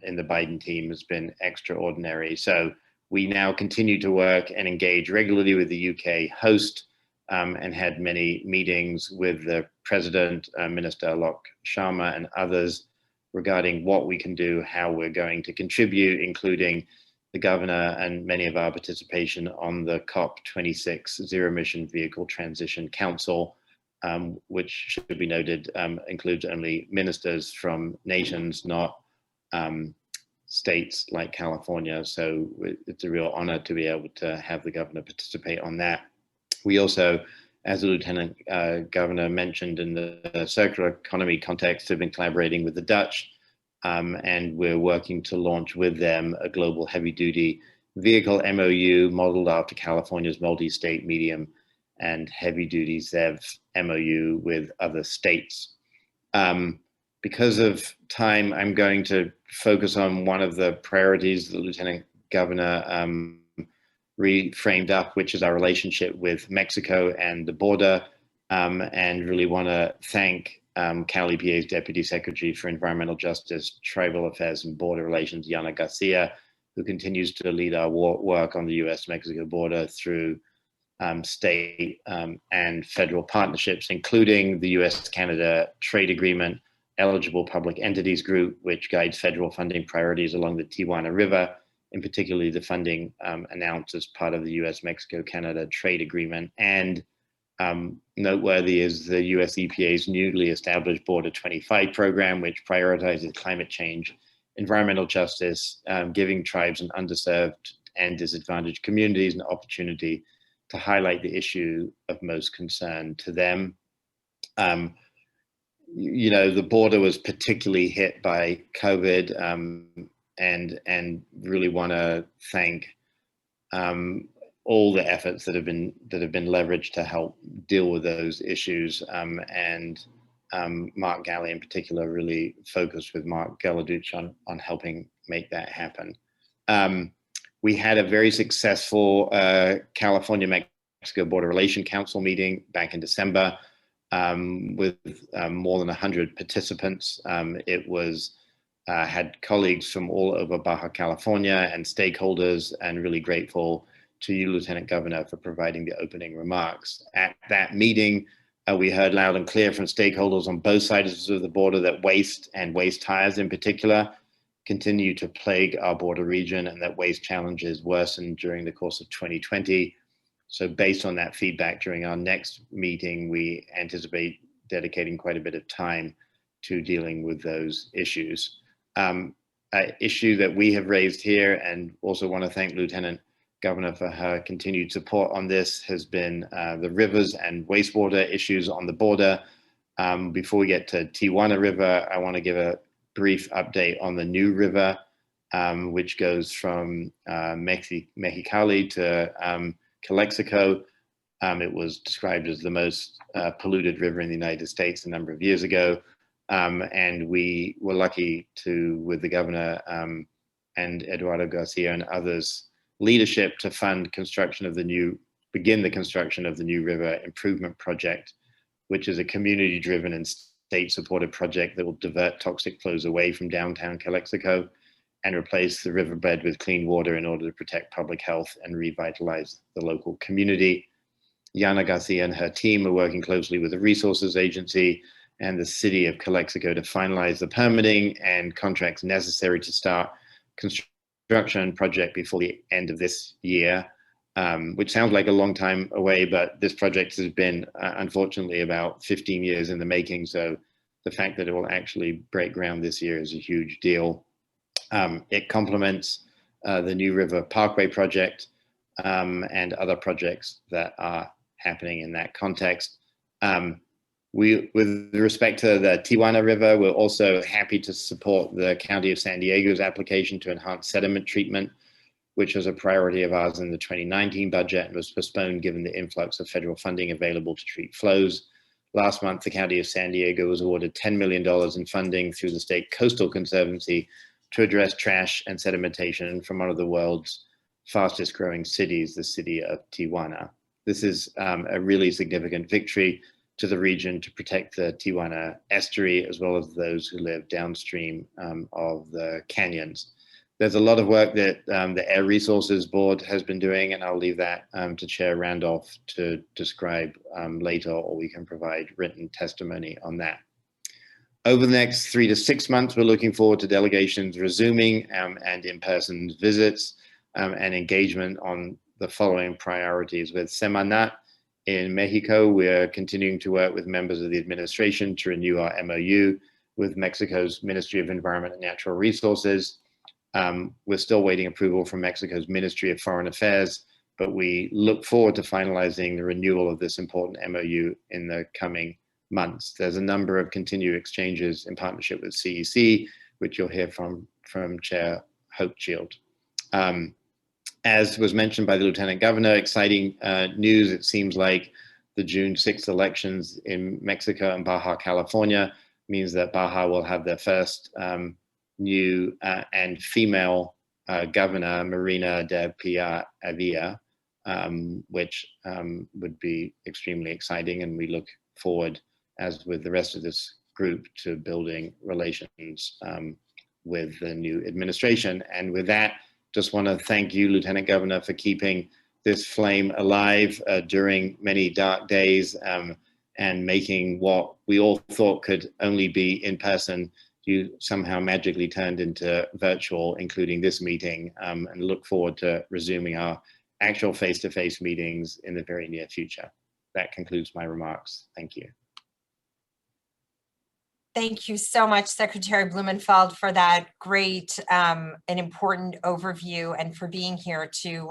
in the Biden team has been extraordinary. So we now continue to work and engage regularly with the UK host and had many meetings with the President, Minister Alok Sharma, and others regarding what we can do, how we're going to contribute, including the governor and many of our participation on the COP26 Zero Emission Vehicle Transition Council, which should be noted includes only ministers from nations, not states like California. So it's a real honor to be able to have the governor participate on that. We also, as the Lieutenant Governor mentioned, in the circular economy context, have been collaborating with the Dutch, and we're working to launch with them a global heavy-duty vehicle MOU modeled after California's multi-state medium and heavy-duty ZEV MOU with other states. Because of time, I'm going to focus on one of the priorities the Lieutenant Governor reframed up, which is our relationship with Mexico and the border, and really want to thank Cal EPA's Deputy Secretary for Environmental Justice, Tribal Affairs and Border Relations, Yana Garcia, who continues to lead our work on the US-Mexico border through state and federal partnerships, including the US-Canada Trade Agreement, Eligible Public Entities Group, which guides federal funding priorities along the Tijuana River, in particularly the funding announced as part of the US-Mexico-Canada Trade Agreement. And noteworthy is the US EPA's newly established Border 25 program, which prioritizes climate change, environmental justice, giving tribes and underserved and disadvantaged communities an opportunity to highlight the issue of most concern to them. The border was particularly hit by COVID. and really want to thank all the efforts that have been leveraged to help deal with those issues, and Mark Galley in particular really focused with Mark Geladuch on helping make that happen. We had a very successful California-Mexico Border Relation Council meeting back in December with more than 100 participants. It was had colleagues from all over Baja California and stakeholders, and really grateful to you, Lieutenant Governor, for providing the opening remarks. At that meeting, we heard loud and clear from stakeholders on both sides of the border that waste, and waste tires in particular, continue to plague our border region, and that waste challenges worsened during the course of 2020. So based on that feedback, during our next meeting, we anticipate dedicating quite a bit of time to dealing with those issues. An issue that we have raised here, and also want to thank Lieutenant Governor for her continued support on this, has been the rivers and wastewater issues on the border. Before we get to Tijuana River, I want to give a brief update on the new river, which goes from Mexicali to Calexico. It was described as the most polluted river in the United States a number of years ago. And we were lucky to, with the governor and Eduardo Garcia and others' leadership, to fund begin the construction of the new river improvement project, which is a community-driven and state-supported project that will divert toxic flows away from downtown Calexico and replace the riverbed with clean water in order to protect public health and revitalize the local community. Yana Garcia and her team are working closely with the Resources Agency and the city of Calexico to finalize the permitting and contracts necessary to start construction project before the end of this year, which sounds like a long time away, but this project has been unfortunately about 15 years in the making. So the fact that it will actually break ground this year is a huge deal. It complements the New River Parkway project and other projects that are happening in that context. With respect to the Tijuana River, we're also happy to support the County of San Diego's application to enhance sediment treatment, which was a priority of ours in the 2019 budget and was postponed given the influx of federal funding available to treat flows. Last month, the County of San Diego was awarded $10 million in funding through the State Coastal Conservancy to address trash and sedimentation from one of the world's fastest growing cities, the city of Tijuana. This is a really significant victory to the region to protect the Tijuana estuary, as well as those who live downstream of the canyons. There's a lot of work that the Air Resources Board has been doing, and I'll leave that to Chair Randolph to describe later, or we can provide written testimony on that. Over the next 3 to 6 months, we're looking forward to delegations resuming and in-person visits and engagement on the following priorities. With Semanat in Mexico, we're continuing to work with members of the administration to renew our MOU with Mexico's Ministry of Environment and Natural Resources. We're still waiting approval from Mexico's Ministry of Foreign Affairs, but we look forward to finalizing the renewal of this important MOU in the coming months. There's a number of continued exchanges in partnership with CEC, which you'll hear from Chair Hochschild. As was mentioned by the Lieutenant Governor, exciting news. It seems like the June 6th elections in Mexico and Baja California means that Baja will have their first new and female governor, Marina de Avila, which would be extremely exciting. And we look forward, as with the rest of this group, to building relations with the new administration. And with that, just want to thank you, Lieutenant Governor, for keeping this flame alive during many dark days and making what we all thought could only be in person, you somehow magically turned into virtual, including this meeting, and look forward to resuming our actual face-to-face meetings in the very near future. That concludes my remarks. Thank you. Thank you so much, Secretary Blumenfeld, for that great and important overview, and for being here to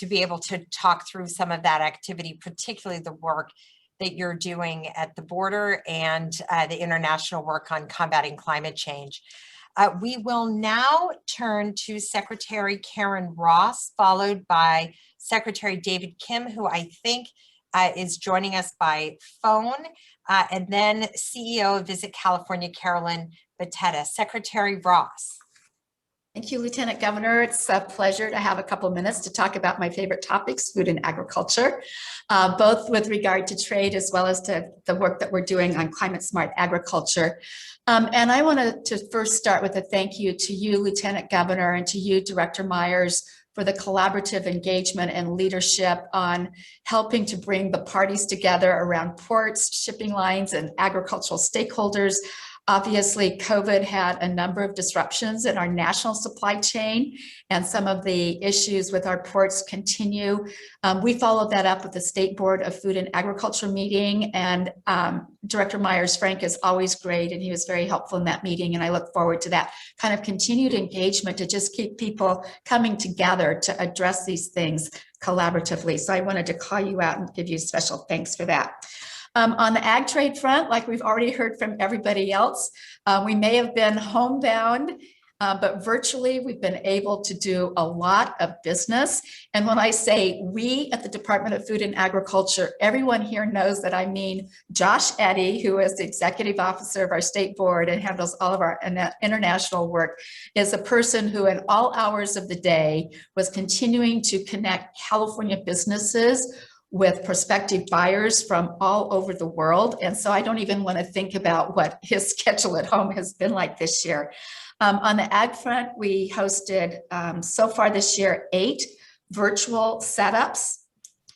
be able to talk through some of that activity, particularly the work that you're doing at the border and the international work on combating climate change. We will now turn to Secretary Karen Ross, followed by Secretary David Kim, who I think is joining us by phone, and then CEO of Visit California, Carolyn Batetta. Secretary Ross. Thank you, Lieutenant Governor. It's a pleasure to have a couple minutes to talk about my favorite topics, food and agriculture, both with regard to trade as well as to the work that we're doing on climate smart agriculture. And I wanted to first start with a thank you to you, Lieutenant Governor, and to you, Director Myers, for the collaborative engagement and leadership on helping to bring the parties together around ports, shipping lines, and agricultural stakeholders. Obviously, COVID had a number of disruptions in our national supply chain, and some of the issues with our ports continue. We followed that up with the State Board of Food and Agriculture meeting, and Director Myers-Frank is always great, and he was very helpful in that meeting, and I look forward to that kind of continued engagement to just keep people coming together to address these things collaboratively. So I wanted to call you out and give you special thanks for that. On the ag trade front, like we've already heard from everybody else, we may have been homebound, but virtually we've been able to do a lot of business. And when I say we at the Department of Food and Agriculture, everyone here knows that I mean Josh Eddy, who is the executive officer of our state board and handles all of our international work, is a person who in all hours of the day was continuing to connect California businesses with prospective buyers from all over the world. And so I don't even want to think about what his schedule at home has been like this year. On the ag front, we hosted so far this year 8 virtual setups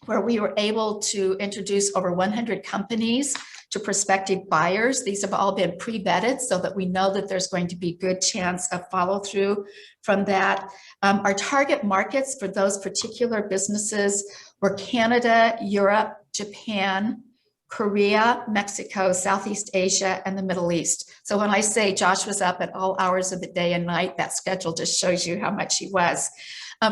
where we were able to introduce over 100 companies to prospective buyers. These have all been pre-vetted so that we know that there's going to be good chance of follow through from that. Our target markets for those particular businesses were Canada, Europe, Japan, Korea, Mexico, Southeast Asia, and the Middle East. So when I say Josh was up at all hours of the day and night, that schedule just shows you how much he was.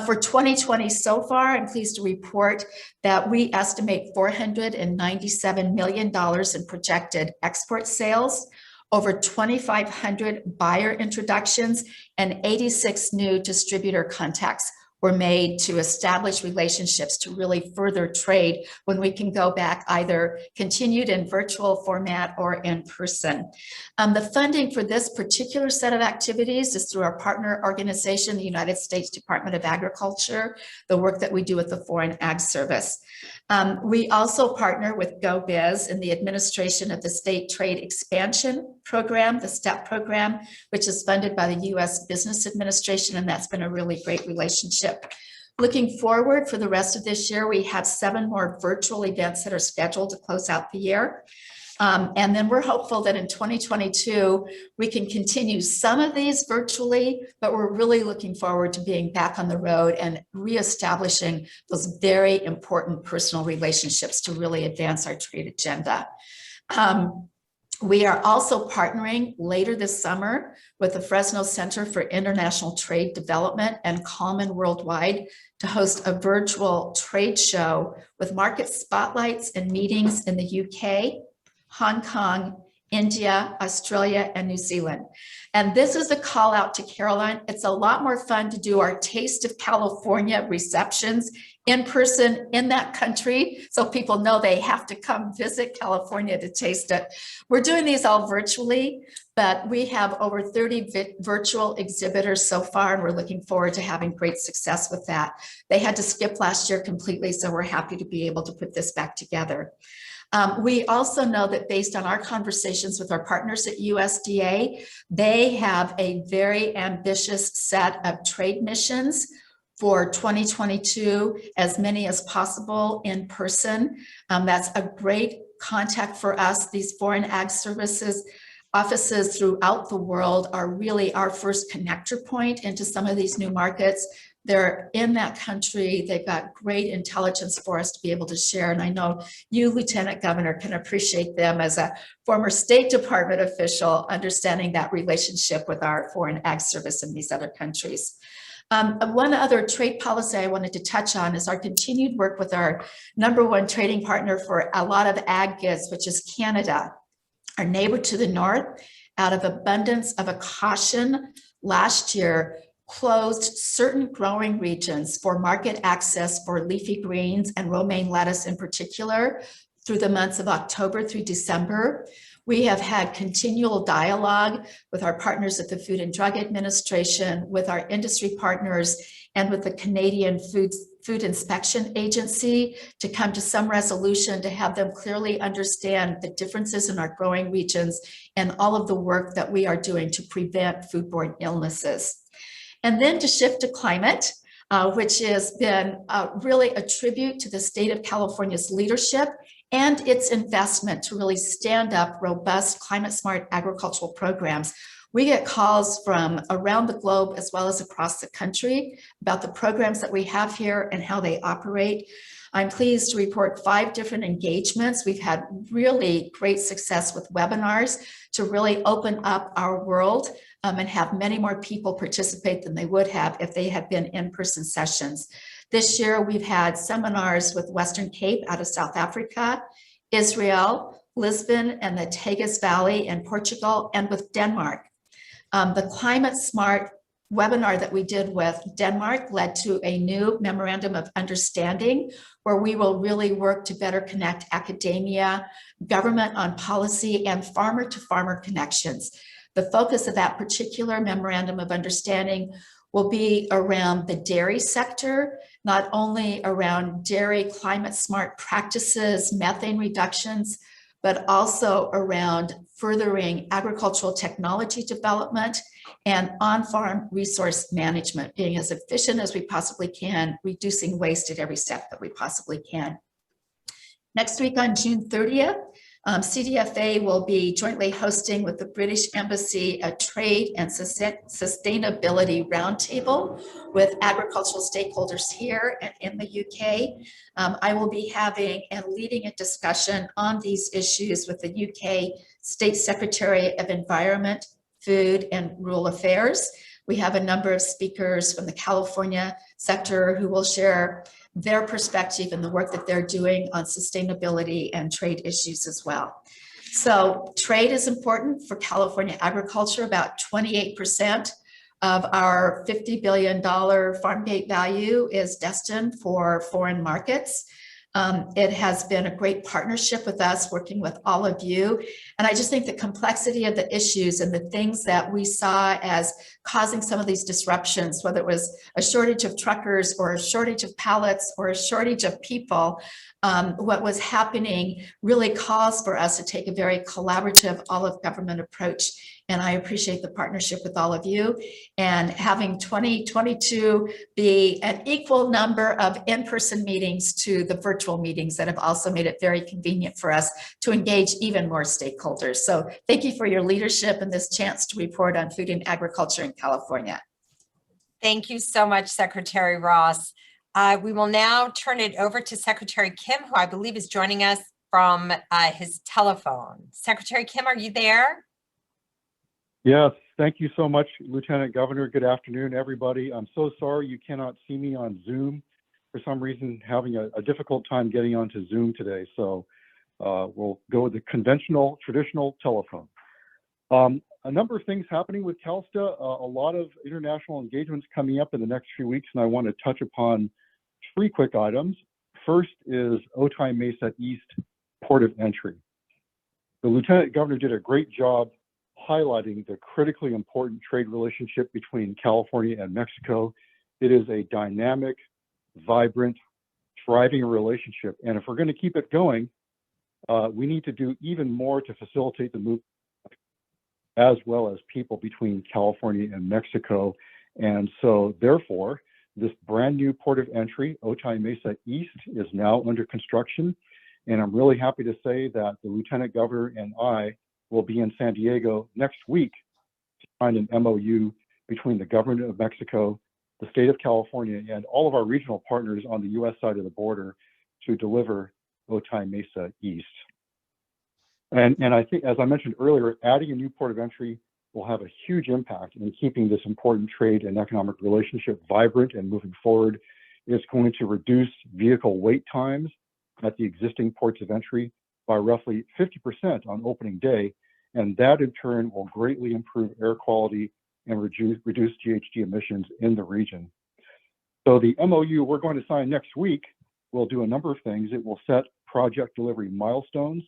For 2020 so far, I'm pleased to report that we estimate $497 million in projected export sales, over 2,500 buyer introductions, and 86 new distributor contacts were made to establish relationships to really further trade when we can go back either continued in virtual format or in person. The funding for this particular set of activities is through our partner organization, the United States Department of Agriculture, the work that we do with the Foreign Ag Service. We also partner with GO-Biz in the administration of the State Trade Expansion Program, the STEP program, which is funded by the U.S. Business Administration, and that's been a really great relationship. Looking forward for the rest of this year, we have 7 more virtual events that are scheduled to close out the year. And then we're hopeful that in 2022, we can continue some of these virtually, but we're really looking forward to being back on the road and reestablishing those very important personal relationships to really advance our trade agenda. We are also partnering later this summer with the Fresno Center for International Trade Development and Common Worldwide to host a virtual trade show with market spotlights and meetings in the UK, Hong Kong, India, Australia, and New Zealand. And this is a call out to Caroline. It's a lot more fun to do our Taste of California receptions in person in that country, so people know they have to come visit California to taste it. We're doing these all virtually, but we have over 30 virtual exhibitors so far, and we're looking forward to having great success with that. They had to skip last year completely, so we're happy to be able to put this back together. We also know that based on our conversations with our partners at USDA, they have a very ambitious set of trade missions for 2022, as many as possible in person. That's a great contact for us. These foreign ag services offices throughout the world are really our first connector point into some of these new markets. They're in that country. They've got great intelligence for us to be able to share. And I know you, Lieutenant Governor, can appreciate them as a former State Department official, understanding that relationship with our foreign ag service in these other countries. One other trade policy I wanted to touch on is our continued work with our #1 trading partner for a lot of ag goods, which is Canada, our neighbor to the north. out of abundance of a caution last year, closed certain growing regions for market access for leafy greens and romaine lettuce in particular through the months of October through December. We have had continual dialogue with our partners at the Food and Drug Administration, with our industry partners, and with the Canadian Food Inspection Agency to come to some resolution to have them clearly understand the differences in our growing regions and all of the work that we are doing to prevent foodborne illnesses. And then to shift to climate, which has been really a tribute to the state of California's leadership and its investment to really stand up robust climate smart agricultural programs. We get calls from around the globe as well as across the country about the programs that we have here and how they operate. I'm pleased to report 5 different engagements. We've had really great success with webinars to really open up our world and have many more people participate than they would have if they had been in-person sessions. This year, we've had seminars with Western Cape out of South Africa, Israel, Lisbon, and the Tagus Valley in Portugal, and with Denmark. The Climate Smart webinar that we did with Denmark led to a new memorandum of understanding where we will really work to better connect academia, government on policy, and farmer-to-farmer connections. The focus of that particular memorandum of understanding will be around the dairy sector, not only around dairy climate smart practices, methane reductions, but also around furthering agricultural technology development and on-farm resource management, being as efficient as we possibly can, reducing waste at every step that we possibly can. Next week on June 30th, CDFA will be jointly hosting with the British Embassy a trade and sustainability roundtable with agricultural stakeholders here and in the UK. I will be having and leading a discussion on these issues with the UK State Secretary of Environment, Food and Rural Affairs. We have a number of speakers from the California sector who will share their perspective and the work that they're doing on sustainability and trade issues as well. So trade is important for California agriculture. About 28% of our $50 billion farm gate value is destined for foreign markets. It has been a great partnership with us, working with all of you. And I just think the complexity of the issues and the things that we saw as causing some of these disruptions, whether it was a shortage of truckers or a shortage of pallets or a shortage of people, what was happening really calls for us to take a very collaborative, all of government approach. And I appreciate the partnership with all of you, and having 2022 be an equal number of in-person meetings to the virtual meetings that have also made it very convenient for us to engage even more stakeholders. So thank you for your leadership and this chance to report on food and agriculture in California. Thank you so much, Secretary Ross. We will now turn it over to Secretary Kim, who I believe is joining us from his telephone. Secretary Kim, are you there? Yes, thank you so much, Lieutenant Governor. Good afternoon, everybody. I'm so sorry you cannot see me on Zoom. For some reason, having a difficult time getting onto Zoom today. So we'll go with the conventional, traditional telephone. A number of things happening with CalSTA, a lot of international engagements coming up in the next few weeks, and I want to touch upon 3 quick items. First is Otay Mesa East Port of Entry. The Lieutenant Governor did a great job highlighting the critically important trade relationship between California and Mexico. It is a dynamic, vibrant, thriving relationship. And if we're going to keep it going, we need to do even more to facilitate the movement as well as people between California and Mexico. And so therefore, this brand new port of entry, Otay Mesa East, is now under construction. And I'm really happy to say that the Lieutenant Governor and I will be in San Diego next week to sign an MOU between the government of Mexico, the state of California, and all of our regional partners on the US side of the border to deliver Otay Mesa East. And I think, as I mentioned earlier, adding a new port of entry will have a huge impact in keeping this important trade and economic relationship vibrant and moving forward. It's going to reduce vehicle wait times at the existing ports of entry by roughly 50% on opening day, and that in turn will greatly improve air quality and reduce GHG emissions in the region. So the MOU we're going to sign next week will do a number of things. It will set project delivery milestones.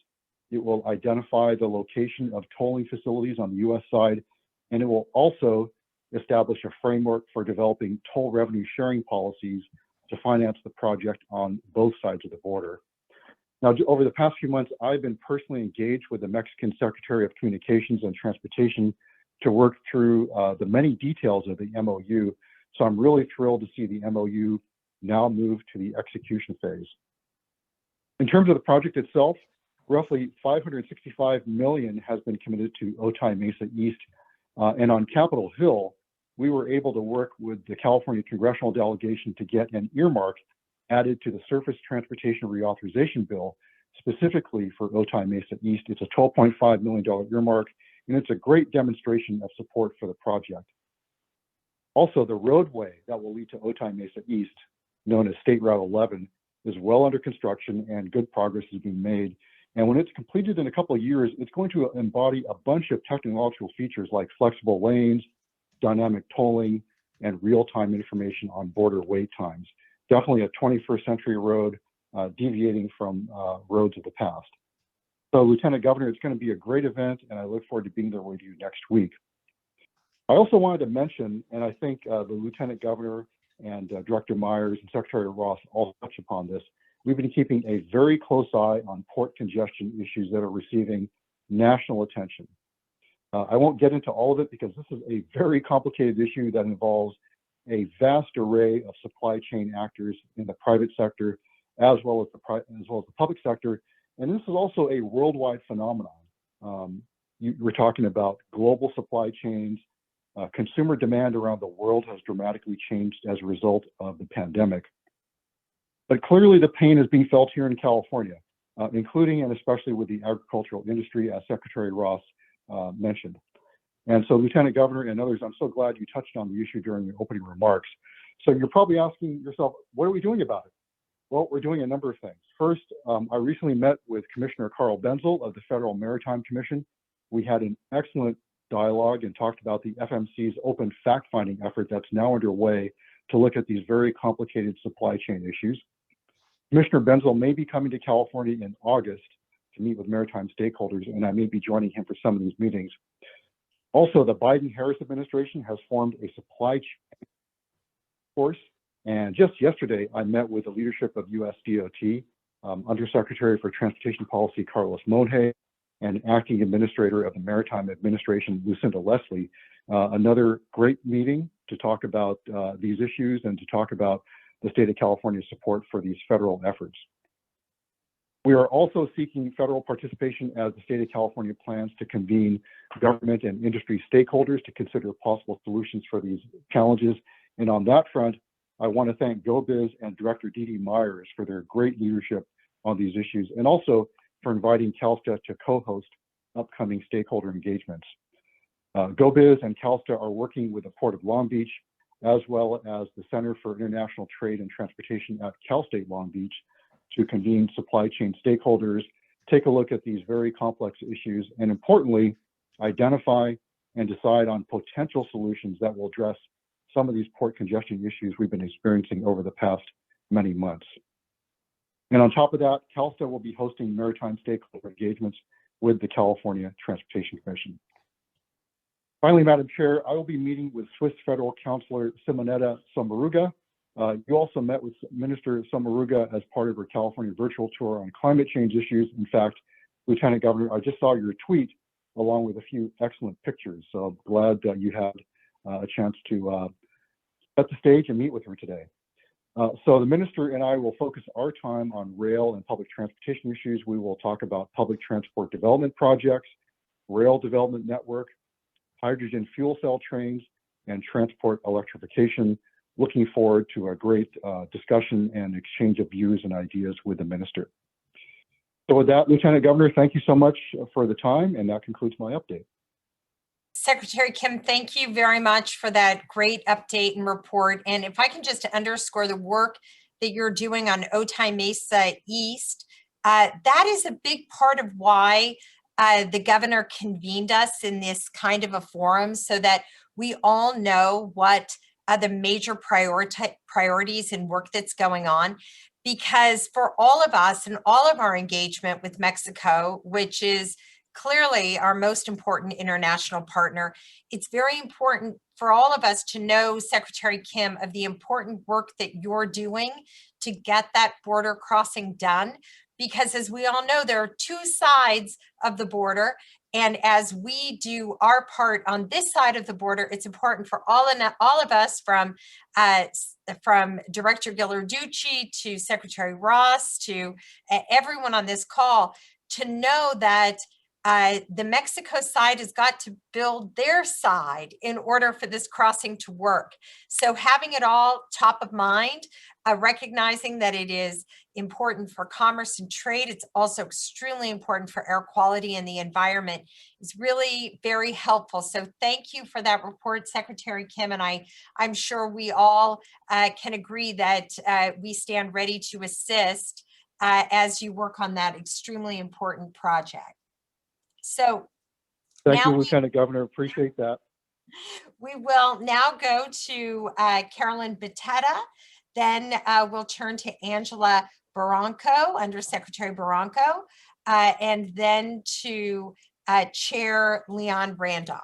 It will identify the location of tolling facilities on the US side, and it will also establish a framework for developing toll revenue sharing policies to finance the project on both sides of the border. Now, over the past few months, I've been personally engaged with the Mexican Secretary of Communications and Transportation to work through the many details of the MOU. So I'm really thrilled to see the MOU now move to the execution phase. In terms of the project itself, roughly $565 million has been committed to Otay Mesa East. And on Capitol Hill, we were able to work with the California congressional delegation to get an earmark added to the Surface Transportation Reauthorization Bill, specifically for Otay Mesa East. It's a $12.5 million earmark, and it's a great demonstration of support for the project. Also, the roadway that will lead to Otay Mesa East, known as State Route 11, is well under construction and good progress is being made. And when it's completed in a couple of years, it's going to embody a bunch of technological features like flexible lanes, dynamic tolling, and real-time information on border wait times. Definitely a 21st century road deviating from roads of the past. So Lieutenant Governor, it's going to be a great event, and I look forward to being there with you next week. I also wanted to mention, and I think the Lieutenant Governor and Director Myers and Secretary Ross all touched upon this, we've been keeping a very close eye on port congestion issues that are receiving national attention. I won't get into all of it because this is a very complicated issue that involves a vast array of supply chain actors in the private sector, as well as the public sector. And this is also a worldwide phenomenon. We're talking about global supply chains. Consumer demand around the world has dramatically changed as a result of the pandemic. But clearly the pain is being felt here in California, including and especially with the agricultural industry, as Secretary Ross mentioned. And so Lieutenant Governor and others, I'm so glad you touched on the issue during your opening remarks. So you're probably asking yourself, what are we doing about it? Well, we're doing a number of things. First, I recently met with Commissioner Carl Benzel of the Federal Maritime Commission. We had an excellent dialogue and talked about the FMC's open fact-finding effort that's now underway to look at these very complicated supply chain issues. Commissioner Benzel may be coming to California in August to meet with maritime stakeholders, and I may be joining him for some of these meetings. Also, the Biden-Harris administration has formed a supply chain force, and just yesterday, I met with the leadership of US DOT, Undersecretary for Transportation Policy, Carlos Monje, and Acting Administrator of the Maritime Administration, Lucinda Leslie. Another great meeting to talk about these issues and to talk about the state of California's support for these federal efforts. We are also seeking federal participation as the state of California plans to convene government and industry stakeholders to consider possible solutions for these challenges. And on that front, I want to thank GO-Biz and Director Dee Myers for their great leadership on these issues, and also for inviting CalSTA to co-host upcoming stakeholder engagements. GO-Biz and CalSTA are working with the Port of Long Beach, as well as the Center for International Trade and Transportation at Cal State Long Beach, to convene supply chain stakeholders, take a look at these very complex issues, and importantly, identify and decide on potential solutions that will address some of these port congestion issues we've been experiencing over the past many months. And on top of that, CalSTA will be hosting maritime stakeholder engagements with the California Transportation Commission. Finally, Madam Chair, I will be meeting with Swiss Federal Counselor Simonetta Sommaruga. You also met with Minister Sommaruga as part of her California virtual tour on climate change issues. In fact, Lieutenant Governor, I just saw your tweet along with a few excellent pictures. So I'm glad that you had a chance to set the stage and meet with her today. So the minister and I will focus our time on rail and public transportation issues. We will talk about public transport development projects, rail development network, hydrogen fuel cell trains, and transport electrification. Looking forward to a great discussion and exchange of views and ideas with the minister. So with that, Lieutenant Governor, thank you so much for the time, and that concludes my update. Secretary Kim, thank you very much for that great update and report. And if I can just underscore the work that you're doing on Otay Mesa East, that is a big part of why the governor convened us in this kind of a forum so that we all know what the major priorities and work that's going on. Because for all of us and all of our engagement with Mexico, which is clearly our most important international partner, it's very important for all of us to know, Secretary Kim, of the important work that you're doing to get that border crossing done. Because as we all know, there are two sides of the border. And as we do our part on this side of the border, it's important for all of us, from Director Ghilarducci to Secretary Ross to everyone on this call, to know that the Mexico side has got to build their side in order for this crossing to work. So having it all top of mind, recognizing that it is important for commerce and trade, it's also extremely important for air quality and the environment, is really very helpful. So thank you for that report, Secretary Kim, and I'm sure we all can agree that we stand ready to assist as you work on that extremely important project. So thank you, Lieutenant Governor. Appreciate that. We will now go to Carolyn Beteta. Then we'll turn to Angela Barranco, Undersecretary Barranco, and then to Chair Leon Randolph.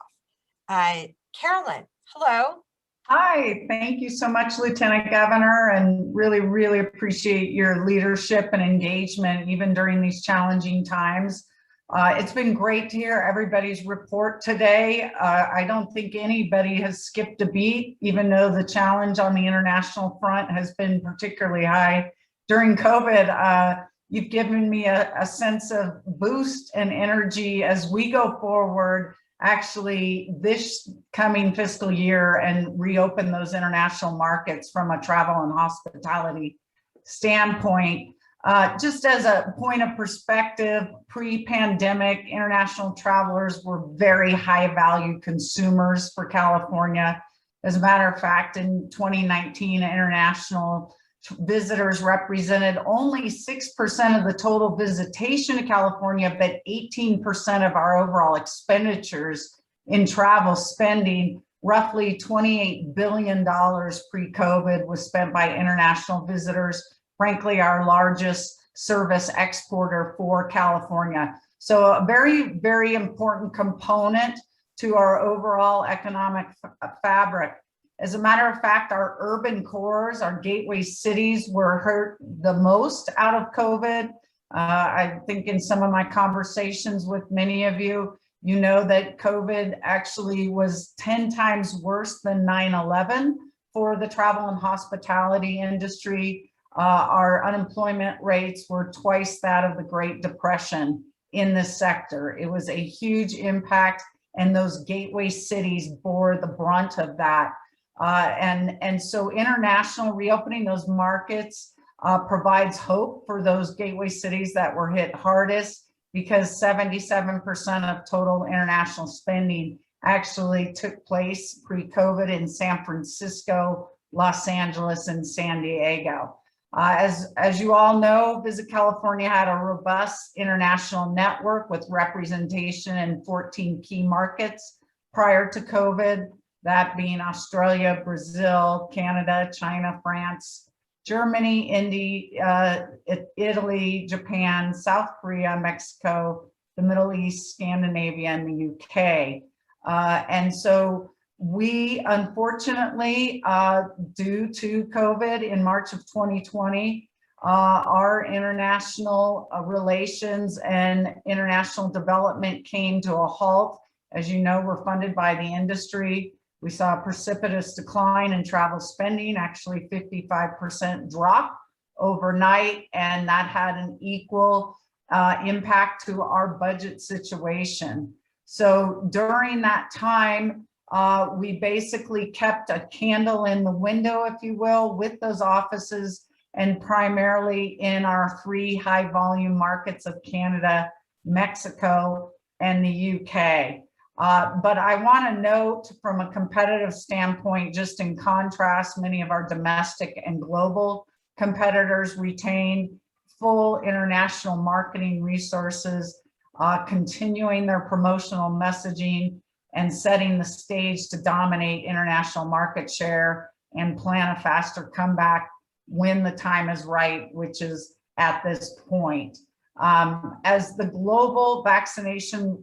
Carolyn, hello. Hi, thank you so much, Lieutenant Governor, and really appreciate your leadership and engagement even during these challenging times. It's been great to hear everybody's report today. I don't think anybody has skipped a beat, even though the challenge on the international front has been particularly high during COVID. You've given me a sense of boost and energy as we go forward, actually this coming fiscal year, and reopen those international markets from a travel and hospitality standpoint. Just as a point of perspective, pre-pandemic, international travelers were very high value consumers for California. As a matter of fact, in 2019, international visitors represented only 6% of the total visitation to California, but 18% of our overall expenditures in travel spending. Roughly $28 billion pre-COVID was spent by international visitors. Frankly, our largest service exporter for California. So a very important component to our overall economic fabric. As a matter of fact, our urban cores, our gateway cities, were hurt the most out of COVID. I think in some of my conversations with many of you, you know that COVID actually was 10 times worse than 9/11 for the travel and hospitality industry. Our unemployment rates were twice that of the Great Depression in this sector. It was a huge impact, and those gateway cities bore the brunt of that. And so international reopening those markets provides hope for those gateway cities that were hit hardest, because 77% of total international spending actually took place pre-COVID in San Francisco, Los Angeles, and San Diego. As you all know, Visit California had a robust international network with representation in 14 key markets prior to COVID, that being Australia, Brazil, Canada, China, France, Germany, India, Italy, Japan, South Korea, Mexico, the Middle East, Scandinavia, and the UK. And so we, unfortunately, due to COVID in March of 2020, our international relations and international development came to a halt. As you know, we're funded by the industry. We saw a precipitous decline in travel spending, actually 55% drop overnight, and that had an equal impact to our budget situation. So during that time, we basically kept a candle in the window, if you will, with those offices, and primarily in our 3 high volume markets of Canada, Mexico, and the UK. But I want to note from a competitive standpoint, just in contrast, many of our domestic and global competitors retained full international marketing resources. continuing their promotional messaging and setting the stage to dominate international market share and plan a faster comeback when the time is right, which is at this point. As the global vaccination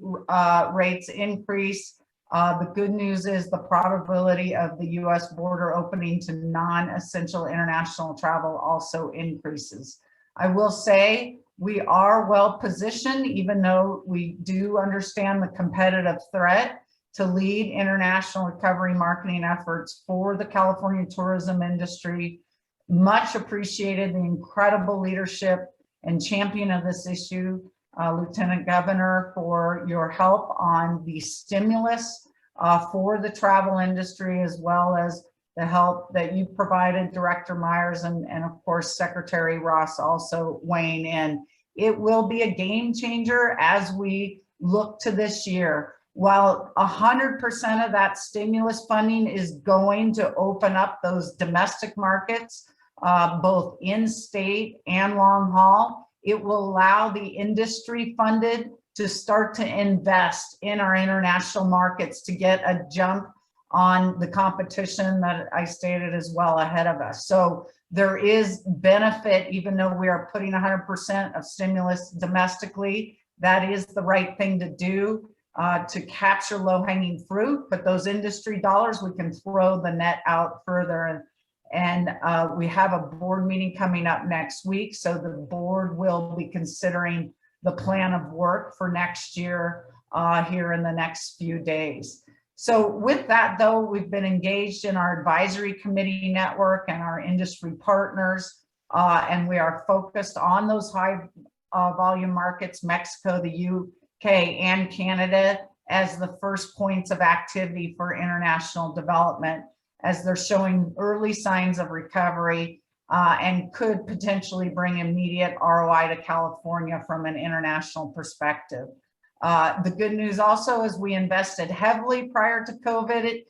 rates increase, the good news is the probability of the US border opening to non-essential international travel also increases. I will say we are well positioned, even though we do understand the competitive threat, to lead international recovery marketing efforts for the California tourism industry. Much appreciated the incredible leadership and champion of this issue, Lieutenant Governor, for your help on the stimulus for the travel industry, as well as the help that you provided, Director Myers, and of course, Secretary Ross also weighing in. It will be a game changer as we look to this year. While 100% of that stimulus funding is going to open up those domestic markets, both in-state and long haul, it will allow the industry funded to start to invest in our international markets to get a jump on the competition that I stated as well ahead of us. So there is benefit, even though we are putting 100% of stimulus domestically. That is the right thing to do to capture low-hanging fruit, but those industry dollars, we can throw the net out further. And we have a board meeting coming up next week, so the board will be considering the plan of work for next year here in the next few days. So with that, though, we've been engaged in our advisory committee network and our industry partners, and we are focused on those high volume markets, Mexico, the UK, and Canada, as the first points of activity for international development, as they're showing early signs of recovery and could potentially bring immediate ROI to California from an international perspective. The good news also is we invested heavily prior to COVID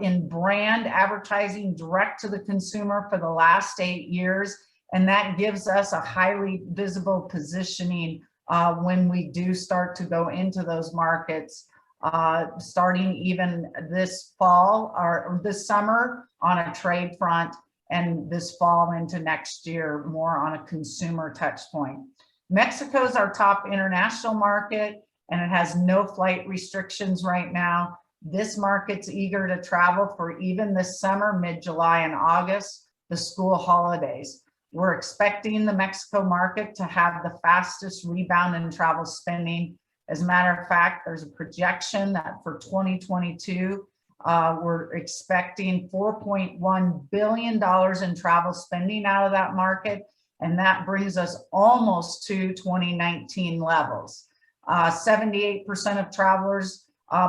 in brand advertising direct to the consumer for the last 8 years, and that gives us a highly visible positioning when we do start to go into those markets, starting even this fall or this summer on a trade front, and this fall into next year more on a consumer touch point. Mexico is our top international market, and it has no flight restrictions right now. This market's eager to travel for even this summer, mid-July and August, the school holidays. We're expecting the Mexico market to have the fastest rebound in travel spending. As a matter of fact, there's a projection that for 2022, we're expecting $4.1 billion in travel spending out of that market, and that brings us almost to 2019 levels. 78% of travelers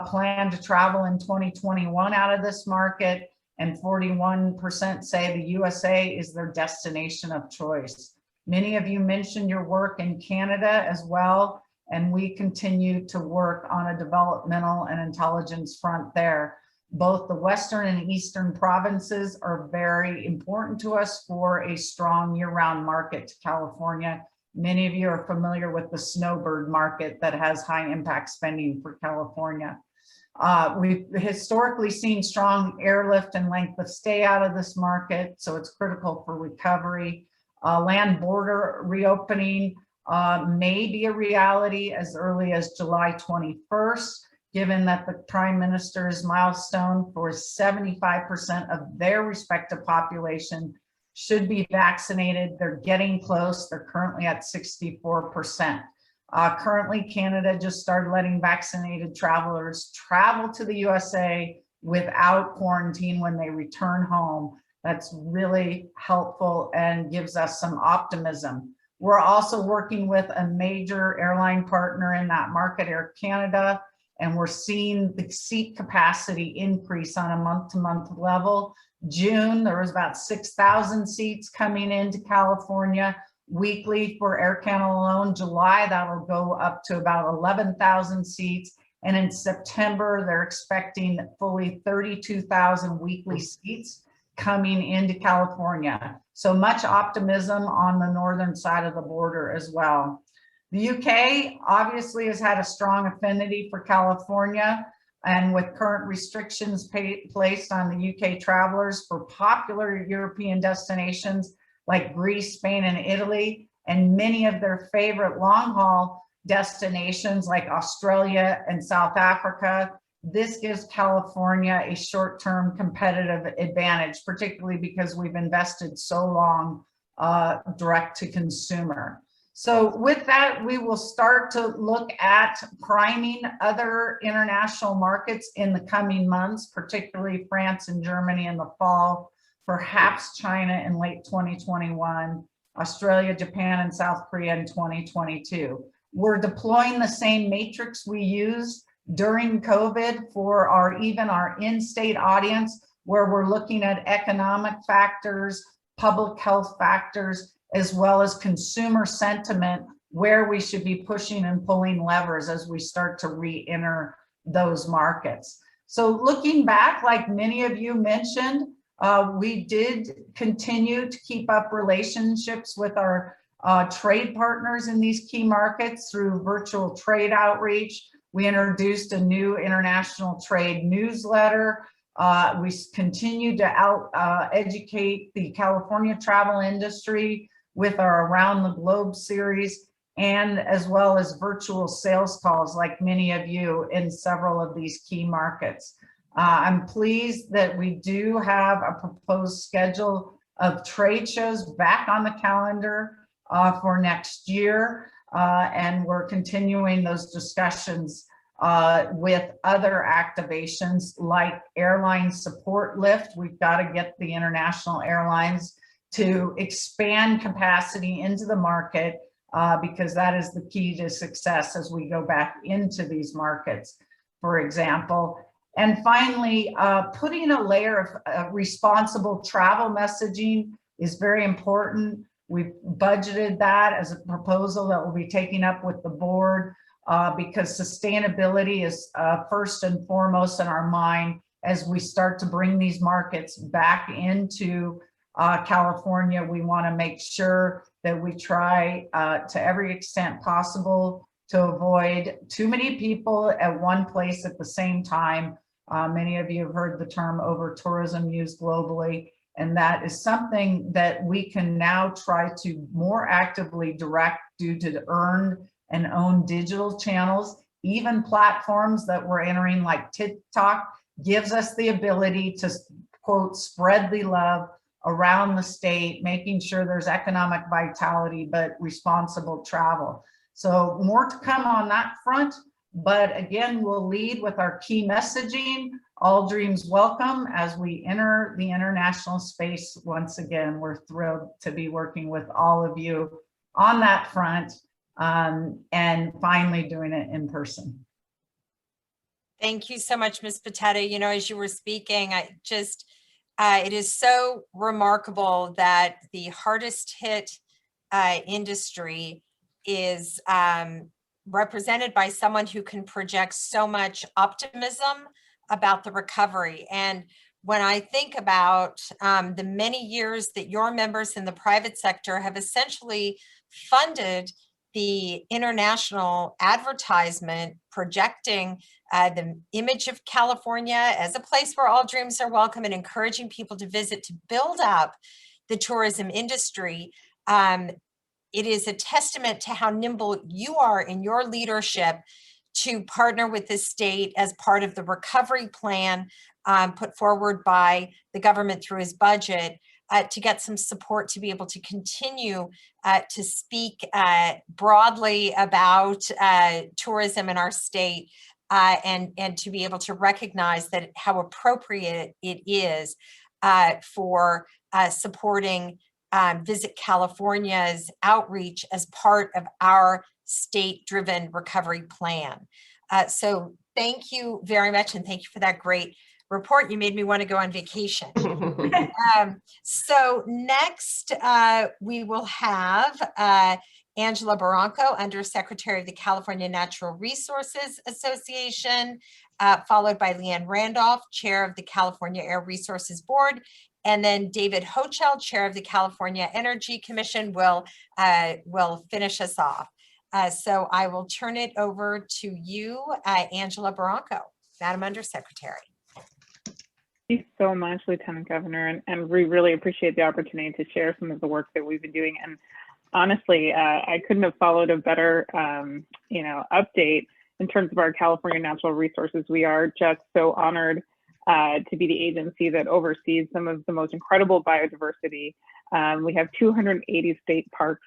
plan to travel in 2021 out of this market, and 41% say the USA is their destination of choice. Many of you mentioned your work in Canada as well, and we continue to work on a developmental and intelligence front there. Both the Western and Eastern provinces are very important to us for a strong year-round market to California. Many of you are familiar with the snowbird market that has high impact spending for California. We've historically seen strong airlift and length of stay out of this market, so it's critical for recovery. Land border reopening may be a reality as early as July 21st, given that the Prime Minister's milestone for 75% of their respective population should be vaccinated. They're getting close. They're currently at 64%. Currently, Canada just started letting vaccinated travelers travel to the USA without quarantine when they return home. That's really helpful and gives us some optimism. We're also working with a major airline partner in that market, Air Canada, and we're seeing the seat capacity increase on a month-to-month level. June, there was about 6,000 seats coming into California weekly for Air Canada alone. July, that'll go up to about 11,000 seats. And in September, they're expecting fully 32,000 weekly seats coming into California. So much optimism on the northern side of the border as well. The UK obviously has had a strong affinity for California, and with current restrictions placed on the UK travelers for popular European destinations like Greece, Spain, and Italy, and many of their favorite long-haul destinations like Australia and South Africa, this gives California a short-term competitive advantage, particularly because we've invested so long direct to consumer. So with that, we will start to look at priming other international markets in the coming months, particularly France and Germany in the fall, perhaps China in late 2021, Australia, Japan, and South Korea in 2022. We're deploying the same matrix we used during COVID for our in-state audience, where we're looking at economic factors, public health factors, as well as consumer sentiment, where we should be pushing and pulling levers as we start to re-enter those markets. So looking back, like many of you mentioned, we did continue to keep up relationships with our trade partners in these key markets through virtual trade outreach. We introduced a new international trade newsletter. We continue to educate the California travel industry with our Around the Globe series, and as well as virtual sales calls like many of you in several of these key markets. I'm pleased that we do have a proposed schedule of trade shows back on the calendar for next year, and we're continuing those discussions with other activations like airline support lift. We've got to get the international airlines to expand capacity into the market because that is the key to success as we go back into these markets, for example. And finally, putting a layer of responsible travel messaging is very important. We've budgeted that as a proposal that we'll be taking up with the board because sustainability is first and foremost in our mind as we start to bring these markets back into California. We want to make sure that we try to every extent possible to avoid too many people at one place at the same time. Many of you have heard the term over tourism used globally, and that is something that we can now try to more actively direct due to the earned and owned digital channels. Even platforms that we're entering like TikTok gives us the ability to, quote, spread the love around the state, making sure there's economic vitality, but responsible travel. So more to come on that front, but again, we'll lead with our key messaging, all dreams welcome, as we enter the international space. Once again, we're thrilled to be working with all of you on that front, and finally doing it in person. Thank you so much, Ms. Pateta. You know, as you were speaking, it is so remarkable that the hardest hit industry is represented by someone who can project so much optimism about the recovery. And when I think about the many years that your members in the private sector have essentially funded the international advertisement projecting the image of California as a place where all dreams are welcome and encouraging people to visit to build up the tourism industry, it is a testament to how nimble you are in your leadership to partner with the state as part of the recovery plan put forward by the government through his budget to get some support to be able to continue to speak broadly about tourism in our state and to be able to recognize that how appropriate it is for supporting Visit California's outreach as part of our state-driven recovery plan. So thank you very much, and thank you for that great report. You made me want to go on vacation. So next, we will have Angela Barranco, Undersecretary of the California Natural Resources Association, followed by Leanne Randolph, Chair of the California Air Resources Board, and then David Hochel, Chair of the California Energy Commission, will finish us off. So I will turn it over to you, Angela Barranco, Madam Undersecretary. Thank you so much, Lieutenant Governor, and we really appreciate the opportunity to share some of the work that we've been doing. And honestly, I couldn't have followed a better, update in terms of our California natural resources. We are just so honored to be the agency that oversees some of the most incredible biodiversity. We have 280 state parks.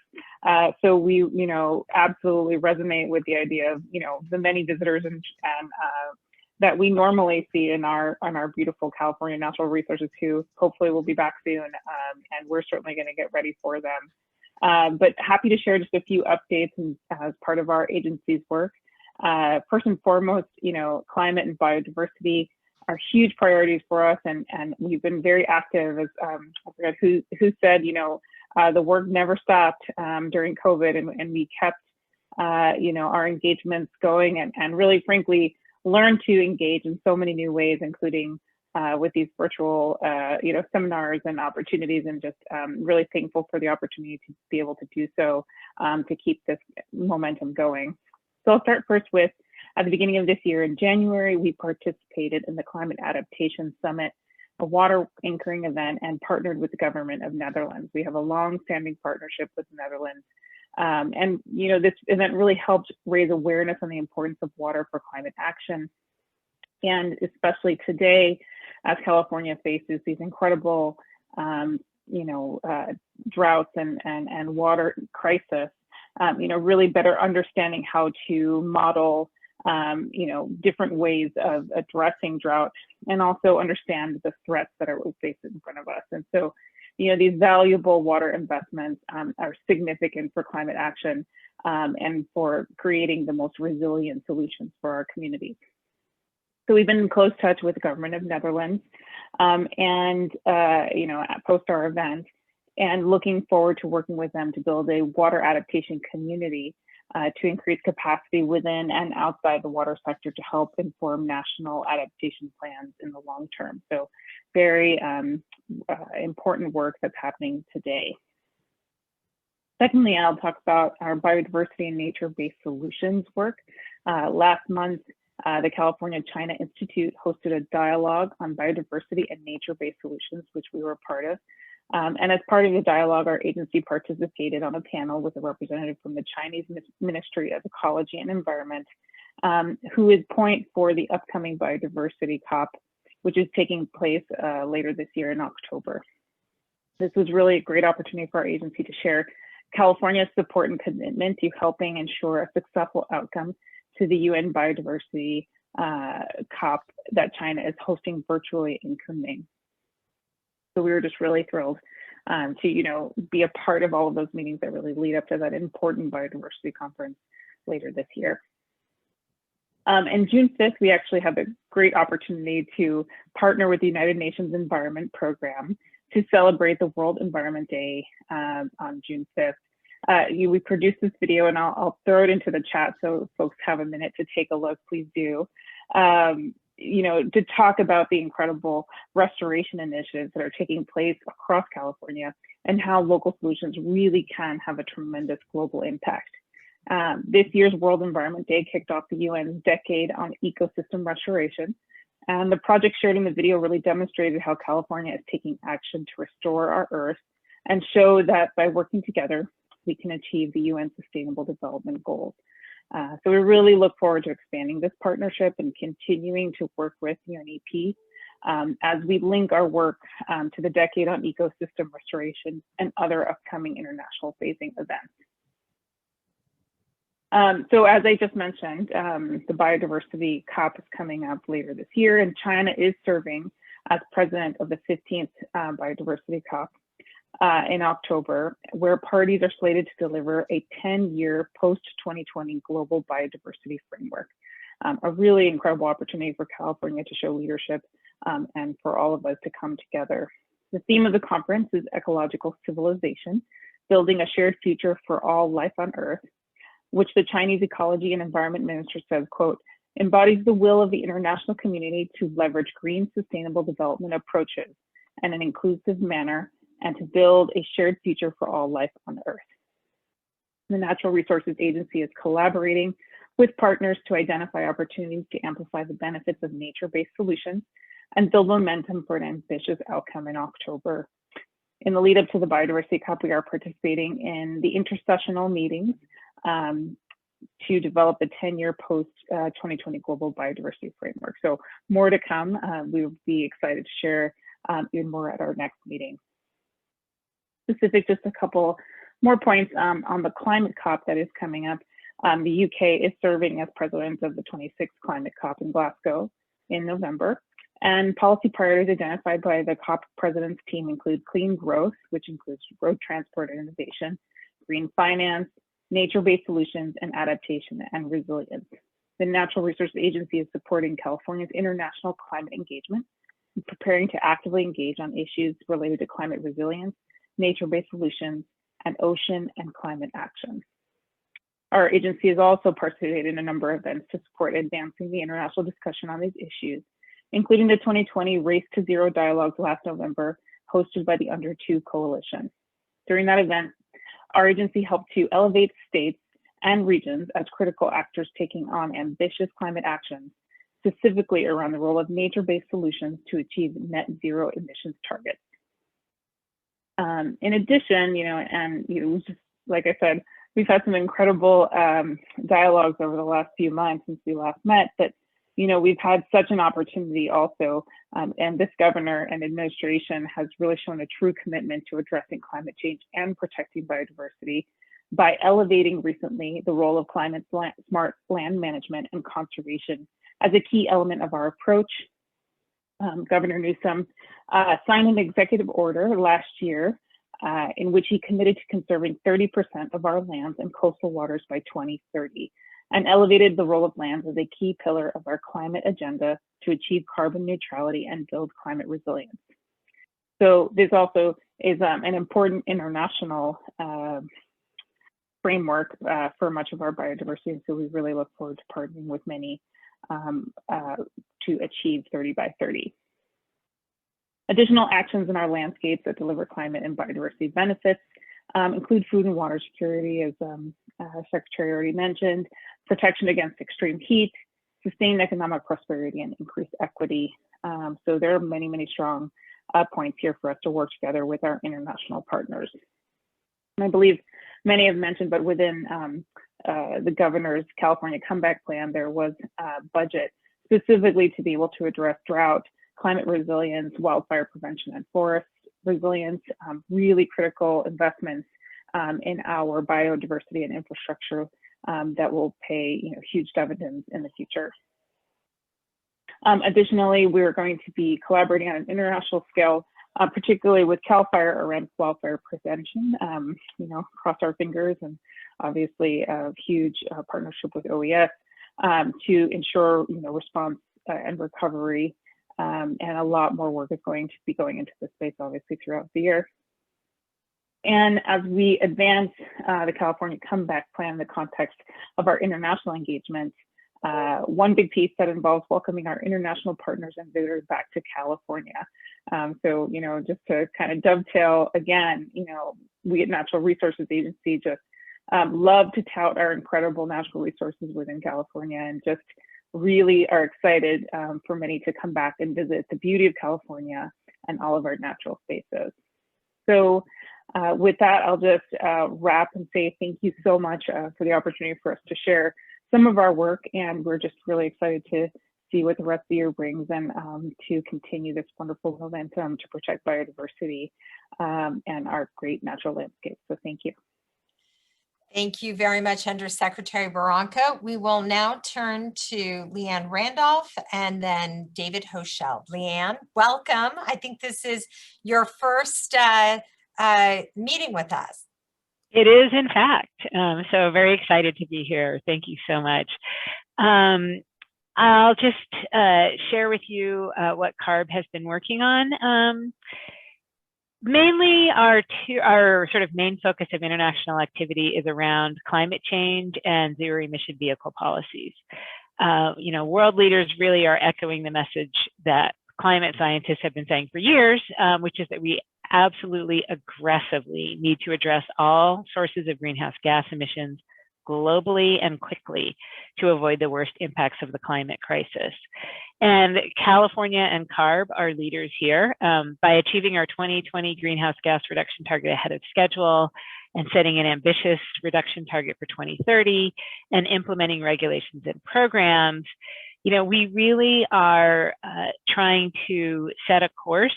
So we, absolutely resonate with the idea of, the many visitors and that we normally see in our beautiful California natural resources, who hopefully will be back soon, and we're certainly going to get ready for them. But happy to share just a few updates as part of our agency's work. First and foremost, climate and biodiversity are huge priorities for us, and we've been very active. As I forgot who said, the work never stopped during COVID, and we kept, our engagements going, and really, frankly, learned to engage in so many new ways, including with these virtual, seminars and opportunities, and just really thankful for the opportunity to be able to do so to keep this momentum going. So I'll start first with, at the beginning of this year in January, we participated in the Climate Adaptation Summit, a water anchoring event, and partnered with the government of Netherlands. We have a long-standing partnership with the Netherlands. And this event really helped raise awareness on the importance of water for climate action. And especially today, as California faces these incredible, droughts and water crisis, really better understanding how to model, different ways of addressing drought, and also understand the threats that are faced in front of us. And so, these valuable water investments are significant for climate action and for creating the most resilient solutions for our communities. So we've been in close touch with the government of Netherlands post our event, and looking forward to working with them to build a water adaptation community to increase capacity within and outside the water sector to help inform national adaptation plans in the long term. So very important work that's happening today. Secondly, I'll talk about our biodiversity and nature-based solutions work. Last month, the California-China Institute hosted a dialogue on biodiversity and nature-based solutions, which we were a part of. And as part of the dialogue, our agency participated on a panel with a representative from the Chinese Ministry of Ecology and Environment, who is point for the upcoming biodiversity COP, which is taking place later this year in October. This was really a great opportunity for our agency to share California's support and commitment to helping ensure a successful outcome to the UN biodiversity COP that China is hosting virtually in Kunming. So we were just really thrilled to, be a part of all of those meetings that really lead up to that important biodiversity conference later this year. And June 5th, we actually have a great opportunity to partner with the United Nations Environment Program to celebrate the World Environment Day on June 5th. We produced this video, and I'll throw it into the chat so folks have a minute to take a look. Please do. To talk about the incredible restoration initiatives that are taking place across California and how local solutions really can have a tremendous global impact. This year's World Environment Day kicked off the UN's Decade on Ecosystem Restoration, and the project shared in the video really demonstrated how California is taking action to restore our Earth and show that by working together, we can achieve the UN Sustainable Development Goals. So we really look forward to expanding this partnership and continuing to work with UNEP as we link our work to the Decade on Ecosystem Restoration and other upcoming international phasing events. So as I just mentioned, the biodiversity COP is coming up later this year, and China is serving as president of the 15th biodiversity COP in October, where parties are slated to deliver a 10-year post-2020 global biodiversity framework. A really incredible opportunity for California to show leadership and for all of us to come together. The theme of the conference is ecological civilization, building a shared future for all life on Earth, which the Chinese Ecology and Environment Minister says, quote, embodies the will of the international community to leverage green sustainable development approaches in an inclusive manner and to build a shared future for all life on Earth. The Natural Resources Agency is collaborating with partners to identify opportunities to amplify the benefits of nature-based solutions and build momentum for an ambitious outcome in October. In the lead up to the Biodiversity Cup, we are participating in the intersessional meetings to develop the 10-year post-2020 Global Biodiversity Framework. So more to come. We will be excited to share even more at our next meeting. Specific, just a couple more points on the Climate COP that is coming up. The UK is serving as president of the 26th Climate COP in Glasgow in November. And policy priorities identified by the COP president's team include clean growth, which includes road transport and innovation, green finance, nature-based solutions, and adaptation and resilience. The Natural Resources Agency is supporting California's international climate engagement and preparing to actively engage on issues related to climate resilience, nature-based solutions, and ocean and climate action. Our agency has also participated in a number of events to support advancing the international discussion on these issues, including the 2020 Race to Zero dialogues last November, hosted by the Under 2 Coalition. During that event, our agency helped to elevate states and regions as critical actors taking on ambitious climate actions, specifically around the role of nature-based solutions to achieve net zero emissions targets. In addition, just like I said, we've had some incredible dialogues over the last few months since we last met, but we've had such an opportunity also, and this governor and administration has really shown a true commitment to addressing climate change and protecting biodiversity by elevating recently the role of climate smart land management and conservation as a key element of our approach. Governor Newsom signed an executive order last year in which he committed to conserving 30% of our lands and coastal waters by 2030, and elevated the role of lands as a key pillar of our climate agenda to achieve carbon neutrality and build climate resilience. So this also is an important international framework for much of our biodiversity, and so we really look forward to partnering with many to achieve 30 by 30. Additional actions in our landscapes that deliver climate and biodiversity benefits include food and water security, as Secretary already mentioned, protection against extreme heat, sustained economic prosperity, and increased equity. So there are many, many strong points here for us to work together with our international partners. And I believe many have mentioned, but within the governor's California Comeback Plan, there was a budget specifically to be able to address drought, climate resilience, wildfire prevention, and forest resilience, really critical investments in our biodiversity and infrastructure that will pay huge dividends in the future. Additionally, we're going to be collaborating on an international scale, particularly with CAL FIRE around wildfire prevention. Cross our fingers, and obviously a huge partnership with OES to ensure response and recovery. And a lot more work is going to be going into this space, obviously, throughout the year. And as we advance the California Comeback Plan in the context of our international engagement, one big piece that involves welcoming our international partners and visitors back to California. So, just to kind of dovetail again, we at Natural Resources Agency just love to tout our incredible natural resources within California, and just really are excited for many to come back and visit the beauty of California and all of our natural spaces. So with that, I'll just wrap and say thank you so much for the opportunity for us to share some of our work, and we're just really excited to see what the rest of the year brings, and to continue this wonderful momentum to protect biodiversity and our great natural landscape. So thank you. Thank you very much, Undersecretary Barranca. We will now turn to Leanne Randolph and then David Hochschild. Leanne, welcome. I think this is your first meeting with us. It is, in fact. So very excited to be here. Thank you so much. I'll just share with you what CARB has been working on. Mainly our sort of main focus of international activity is around climate change and zero emission vehicle policies. World leaders really are echoing the message that climate scientists have been saying for years, which is that we absolutely aggressively need to address all sources of greenhouse gas emissions globally and quickly to avoid the worst impacts of the climate crisis. And California and CARB are leaders here by achieving our 2020 greenhouse gas reduction target ahead of schedule and setting an ambitious reduction target for 2030 and implementing regulations and programs. You know, we really are trying to set a course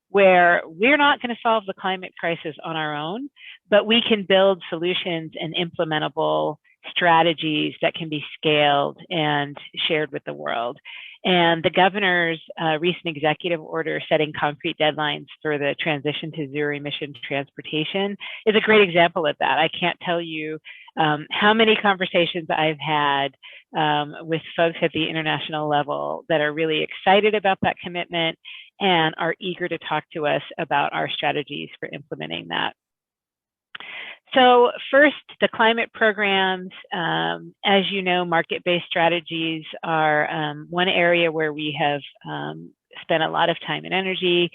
where we're not going to solve the climate crisis on our own, but we can build solutions and implementable strategies that can be scaled and shared with the world. And the governor's recent executive order setting concrete deadlines for the transition to zero emission transportation is a great example of that. I can't tell you how many conversations I've had with folks at the international level that are really excited about that commitment and are eager to talk to us about our strategies for implementing that. So first, the climate programs. As you know, market-based strategies are one area where we have spent a lot of time and energy.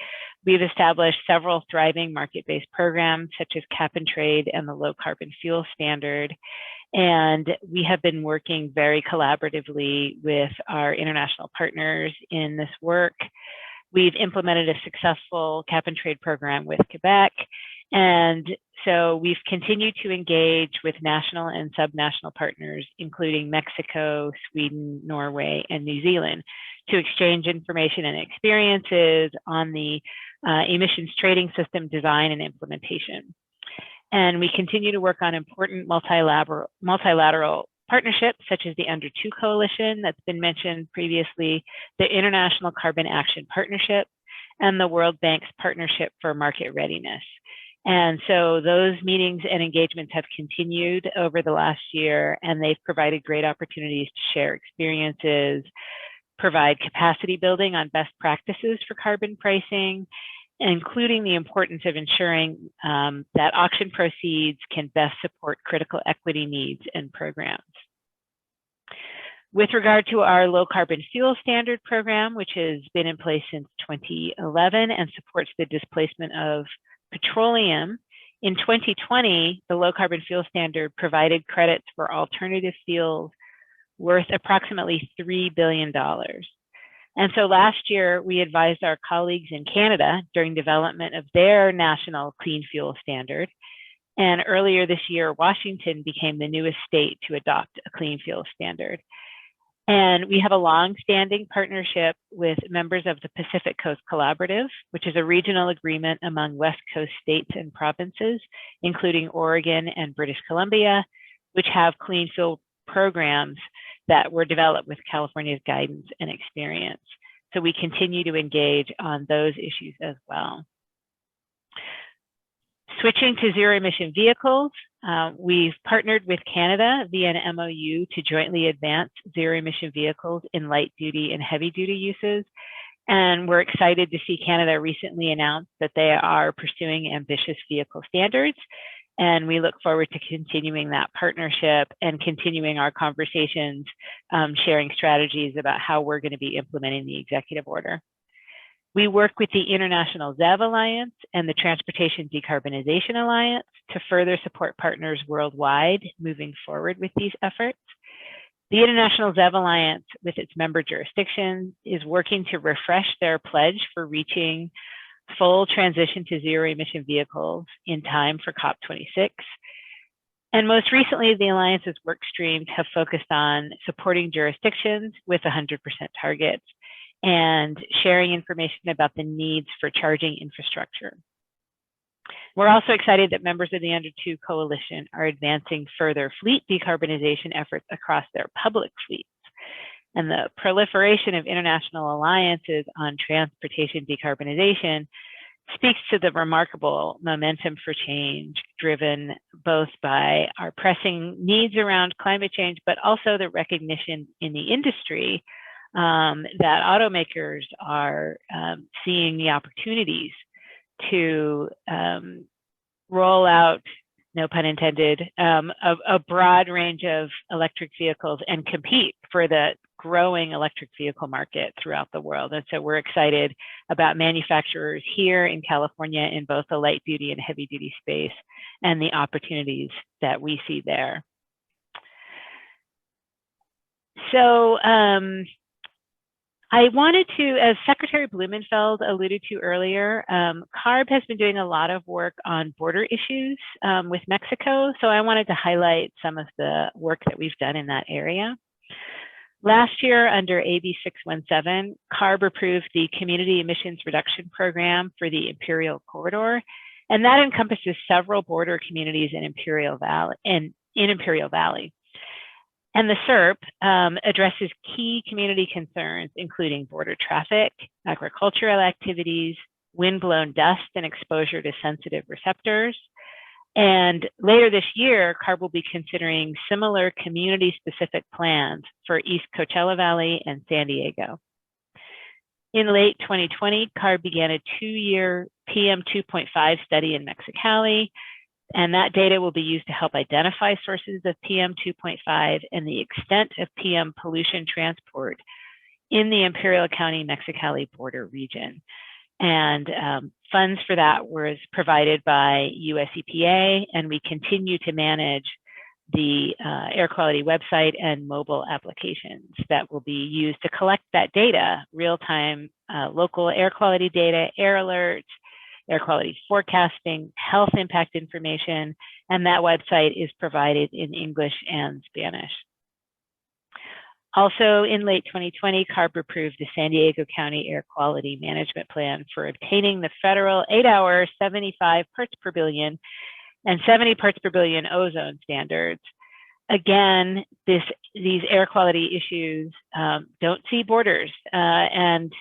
We've established several thriving market-based programs, such as Cap and Trade and the Low Carbon Fuel Standard. And we have been working very collaboratively with our international partners in this work. We've implemented a successful Cap and Trade program with Quebec. And so we've continued to engage with national and subnational partners, including Mexico, Sweden, Norway, and New Zealand, to exchange information and experiences on the emissions trading system design and implementation. And we continue to work on important multilateral partnerships, such as the Under 2 Coalition that's been mentioned previously, the International Carbon Action Partnership, and the World Bank's Partnership for Market Readiness. And so those meetings and engagements have continued over the last year, and they've provided great opportunities to share experiences, provide capacity building on best practices for carbon pricing, including the importance of ensuring that auction proceeds can best support critical equity needs and programs. With regard to our Low Carbon Fuel Standard program, which has been in place since 2011 and supports the displacement of petroleum, in 2020, the Low Carbon Fuel Standard provided credits for alternative fuels worth approximately $3 billion. And so last year, we advised our colleagues in Canada during development of their national clean fuel standard. And earlier this year, Washington became the newest state to adopt a clean fuel standard. And we have a long-standing partnership with members of the Pacific Coast Collaborative, which is a regional agreement among West Coast states and provinces, including Oregon and British Columbia, which have clean fuel programs that were developed with California's guidance and experience. So we continue to engage on those issues as well. Switching to zero emission vehicles, we've partnered with Canada via an MOU to jointly advance zero emission vehicles in light duty and heavy duty uses. And we're excited to see Canada recently announce that they are pursuing ambitious vehicle standards. And we look forward to continuing that partnership and continuing our conversations, sharing strategies about how we're going to be implementing the executive order. We work with the International ZEV Alliance and the Transportation Decarbonization Alliance to further support partners worldwide moving forward with these efforts. The International ZEV Alliance, with its member jurisdictions, is working to refresh their pledge for reaching full transition to zero emission vehicles in time for COP26. And most recently, the Alliance's work streams have focused on supporting jurisdictions with 100% targets and sharing information about the needs for charging infrastructure. We're also excited that members of the Under 2 Coalition are advancing further fleet decarbonization efforts across their public fleets. And the proliferation of international alliances on transportation decarbonization speaks to the remarkable momentum for change driven both by our pressing needs around climate change, but also the recognition in the industry that automakers are seeing the opportunities to roll out, no pun intended, a broad range of electric vehicles and compete for the growing electric vehicle market throughout the world. And so we're excited about manufacturers here in California in both the light duty and heavy duty space and the opportunities that we see there. So I wanted to, as Secretary Blumenfeld alluded to earlier, CARB has been doing a lot of work on border issues with Mexico. So I wanted to highlight some of the work that we've done in that area. Last year, under AB 617, CARB approved the Community Emissions Reduction Program for the Imperial Corridor, and that encompasses several border communities in Imperial Valley. And the SERP addresses key community concerns, including border traffic, agricultural activities, windblown dust and exposure to sensitive receptors. And later this year, CARB will be considering similar community-specific plans for East Coachella Valley and San Diego. In late 2020, CARB began a 2-year PM 2.5 study in Mexicali, and that data will be used to help identify sources of PM 2.5 and the extent of PM pollution transport in the Imperial County Mexicali border region. And funds for that was provided by US EPA, and we continue to manage the air quality website and mobile applications that will be used to collect that data, real-time local air quality data, air alerts, air quality forecasting, health impact information, and that website is provided in English and Spanish. Also, in late 2020, CARB approved the San Diego County Air Quality Management Plan for obtaining the federal 8-hour 75 parts per billion and 70 parts per billion ozone standards. Again, these air quality issues don't see borders, and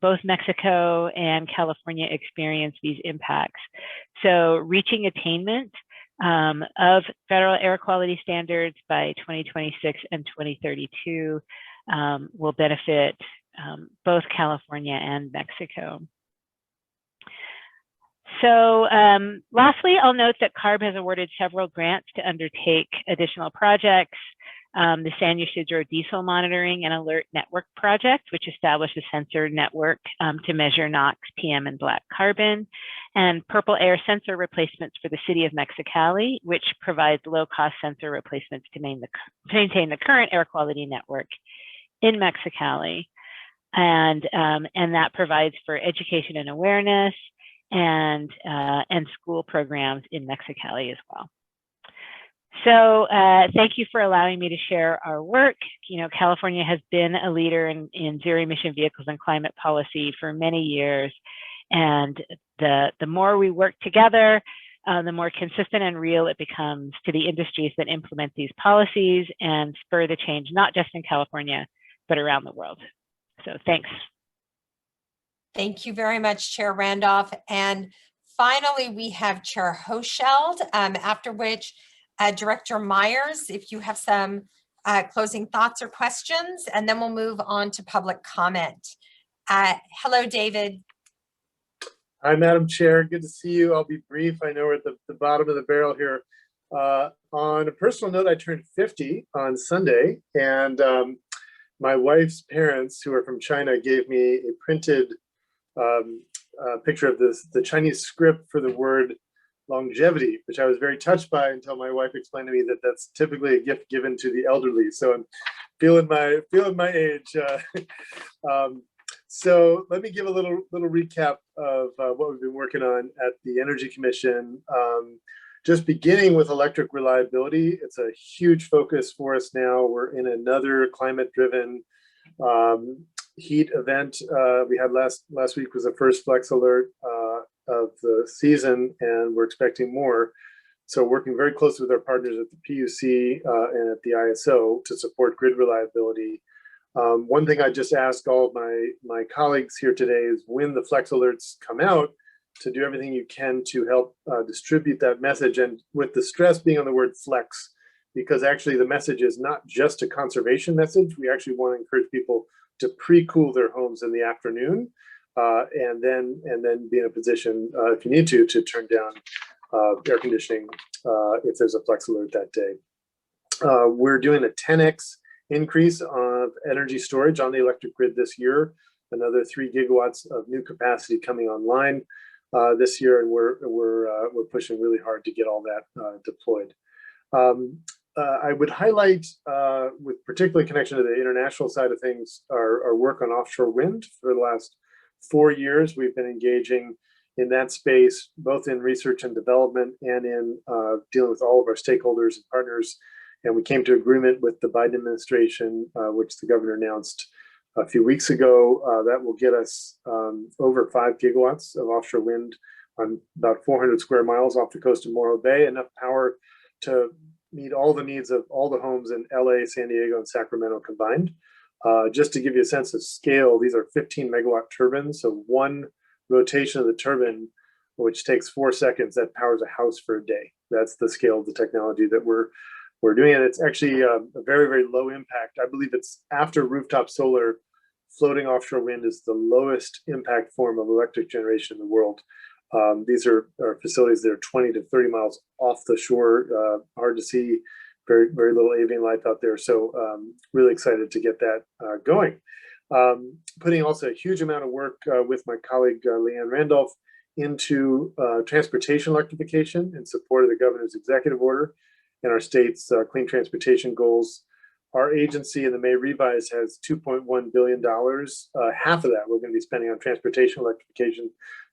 both Mexico and California experience these impacts. So reaching attainment of federal air quality standards by 2026 and 2032 will benefit both California and Mexico. So lastly, I'll note that CARB has awarded several grants to undertake additional projects. The San Ysidro Diesel Monitoring and Alert Network Project, which established a sensor network to measure NOx, PM, and black carbon, and Purple Air sensor replacements for the city of Mexicali, which provides low-cost sensor replacements to maintain the current air quality network in Mexicali. And that provides for education and awareness and school programs in Mexicali as well. So thank you for allowing me to share our work. You know, California has been a leader in zero emission vehicles and climate policy for many years. And the more we work together, the more consistent and real it becomes to the industries that implement these policies and spur the change, not just in California, but around the world. So thanks. Thank you very much, Chair Randolph. And finally, we have Chair Hochschild, after which Director Myers, if you have some closing thoughts or questions, and then we'll move on to public comment. Hello, David. Hi, Madam Chair. Good to see you. I'll be brief. I know we're at the bottom of the barrel here. On a personal note, I turned 50 on Sunday, and my wife's parents, who are from China, gave me a printed picture of the Chinese script for the word longevity, which I was very touched by until my wife explained to me that that's typically a gift given to the elderly. So I'm feeling my age. So let me give a little recap of what we've been working on at the Energy Commission. Just beginning with electric reliability, it's a huge focus for us now. We're in another climate-driven heat event. We had last week was the first flex alert of the season, and we're expecting more. So working very closely with our partners at the PUC and at the ISO to support grid reliability. One thing I just ask all of my colleagues here today is when the flex alerts come out, to do everything you can to help distribute that message, and with the stress being on the word flex, because actually the message is not just a conservation message. We actually want to encourage people to pre-cool their homes in the afternoon, and then be in a position, if you need to turn down air conditioning if there's a flex alert that day. We're doing a 10x increase of energy storage on the electric grid this year, another 3 gigawatts of new capacity coming online this year, and we're pushing really hard to get all that deployed. I would highlight, with particular connection to the international side of things, our work on offshore wind. For the last 4 years, we've been engaging in that space, both in research and development and in dealing with all of our stakeholders and partners. And we came to agreement with the Biden administration, which the governor announced a few weeks ago, that will get us over 5 gigawatts of offshore wind on about 400 square miles off the coast of Morro Bay, enough power to meet all the needs of all the homes in LA, San Diego, and Sacramento combined. Just to give you a sense of scale, these are 15 megawatt turbines. So one rotation of the turbine, which takes 4 seconds, that powers a house for a day. That's the scale of the technology that we're doing. And it's actually a very, very low impact. I believe it's after rooftop solar, floating offshore wind is the lowest impact form of electric generation in the world. These are facilities that are 20 to 30 miles off the shore, hard to see, very, very little avian life out there. So really excited to get that going. Putting also a huge amount of work with my colleague Leanne Randolph into transportation electrification in support of the governor's executive order and our state's clean transportation goals. Our agency in the May revise has $2.1 billion. Half of that we're going to be spending on transportation electrification,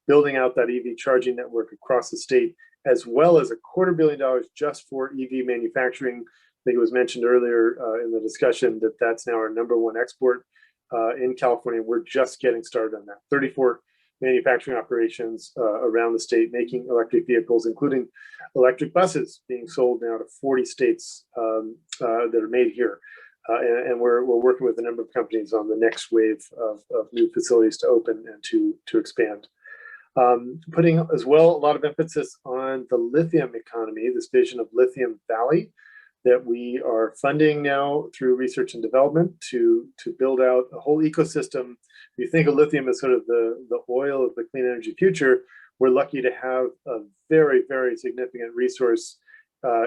building out that EV charging network across the state, as well as $250 million just for EV manufacturing. I think it was mentioned earlier in the discussion that that's now our #1 export in California. We're just getting started on that. 34 manufacturing operations around the state making electric vehicles, including electric buses being sold now to 40 states that are made here. And we're working with a number of companies on the next wave of new facilities to open and to expand. Putting as well a lot of emphasis on the lithium economy, this vision of Lithium Valley that we are funding now through research and development to build out a whole ecosystem. If you think of lithium as sort of the oil of the clean energy future, we're lucky to have a very, very significant resource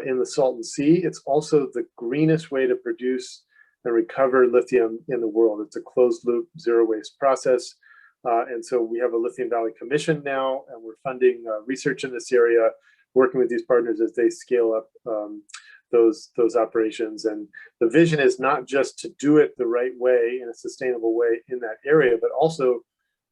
in the Salton Sea. It's also the greenest way to produce and recover lithium in the world. It's a closed loop, zero waste process. And so we have a Lithium Valley Commission now, and we're funding research in this area, working with these partners as they scale up those operations. And the vision is not just to do it the right way in a sustainable way in that area, but also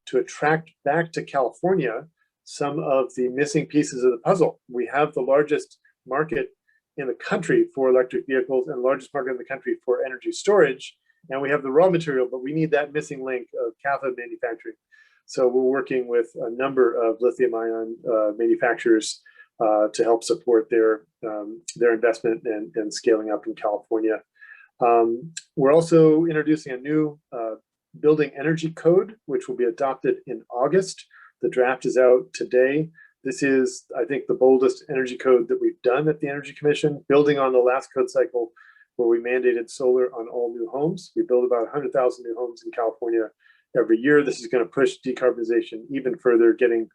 to attract back to California some of the missing pieces of the puzzle. We have the largest market in the country for electric vehicles and largest market in the country for energy storage. And we have the raw material, but we need that missing link of cathode manufacturing. So we're working with a number of lithium ion manufacturers to help support their investment and scaling up in California. We're also introducing a new building energy code, which will be adopted in August. The draft is out today. This is, I think, the boldest energy code that we've done at the Energy Commission, building on the last code cycle where we mandated solar on all new homes. We build about 100,000 new homes in California every year. This is going to push decarbonization even further, getting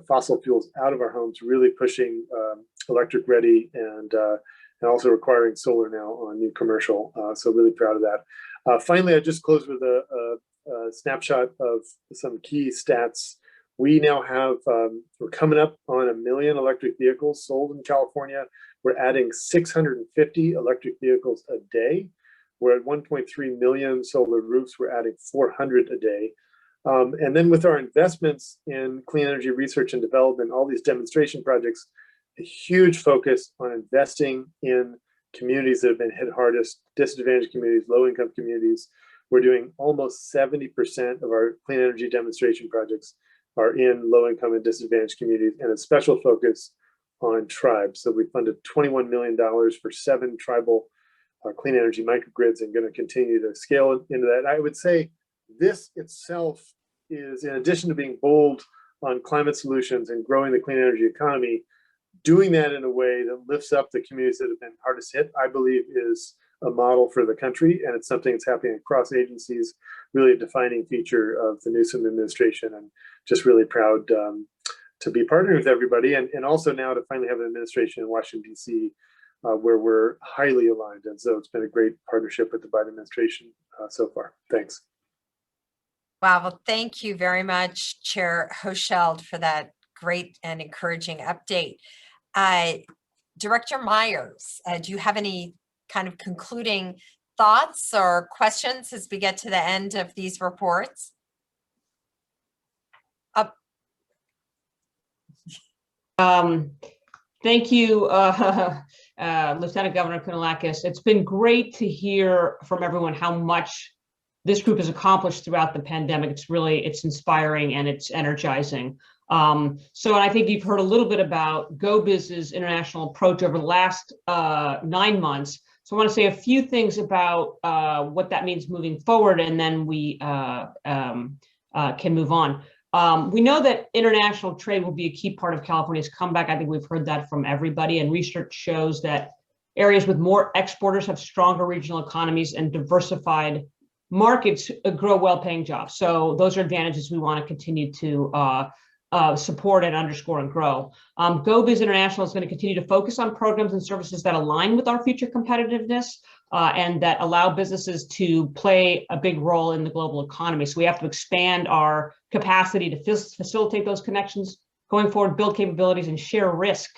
fossil fuels out of our homes, really pushing electric ready and also requiring solar now on new commercial. So really proud of that. Finally, I just closed with a snapshot of some key stats. We now have, we're coming up on 1 million electric vehicles sold in California. We're adding 650 electric vehicles a day. We're at 1.3 million solar roofs. We're adding 400 a day. And then with our investments in clean energy research and development, all these demonstration projects, a huge focus on investing in communities that have been hit hardest, disadvantaged communities, low-income communities. We're doing almost 70% of our clean energy demonstration projects are in low-income and disadvantaged communities, and a special focus on tribes. So we funded $21 million for 7 tribal clean energy microgrids and going to continue to scale into that. I would say this itself is, in addition to being bold on climate solutions and growing the clean energy economy, doing that in a way that lifts up the communities that have been hardest hit, I believe is a model for the country. And it's something that's happening across agencies, really a defining feature of the Newsom administration, and just really proud to be partnering with everybody. And also now to finally have an administration in Washington, D.C. where we're highly aligned. And so it's been a great partnership with the Biden administration so far. Thanks. Wow, well, thank you very much, Chair Hochschild, for that great and encouraging update. Director Myers, do you have any kind of concluding thoughts or questions as we get to the end of these reports? Thank you, Lieutenant Governor Kounalakis. It's been great to hear from everyone how much this group has accomplished throughout the pandemic. It's inspiring and it's energizing. And I think you've heard a little bit about GO-Biz's international approach over the last 9 months. So I want to say a few things about what that means moving forward, and then we can move on. We know that international trade will be a key part of California's comeback. I think we've heard that from everybody, and research shows that areas with more exporters have stronger regional economies, and diversified markets grow well-paying jobs. So those are advantages we want to continue to support and underscore and grow. GO-Biz International is going to continue to focus on programs and services that align with our future competitiveness and that allow businesses to play a big role in the global economy. So we have to expand our capacity to facilitate those connections going forward, build capabilities, and share risk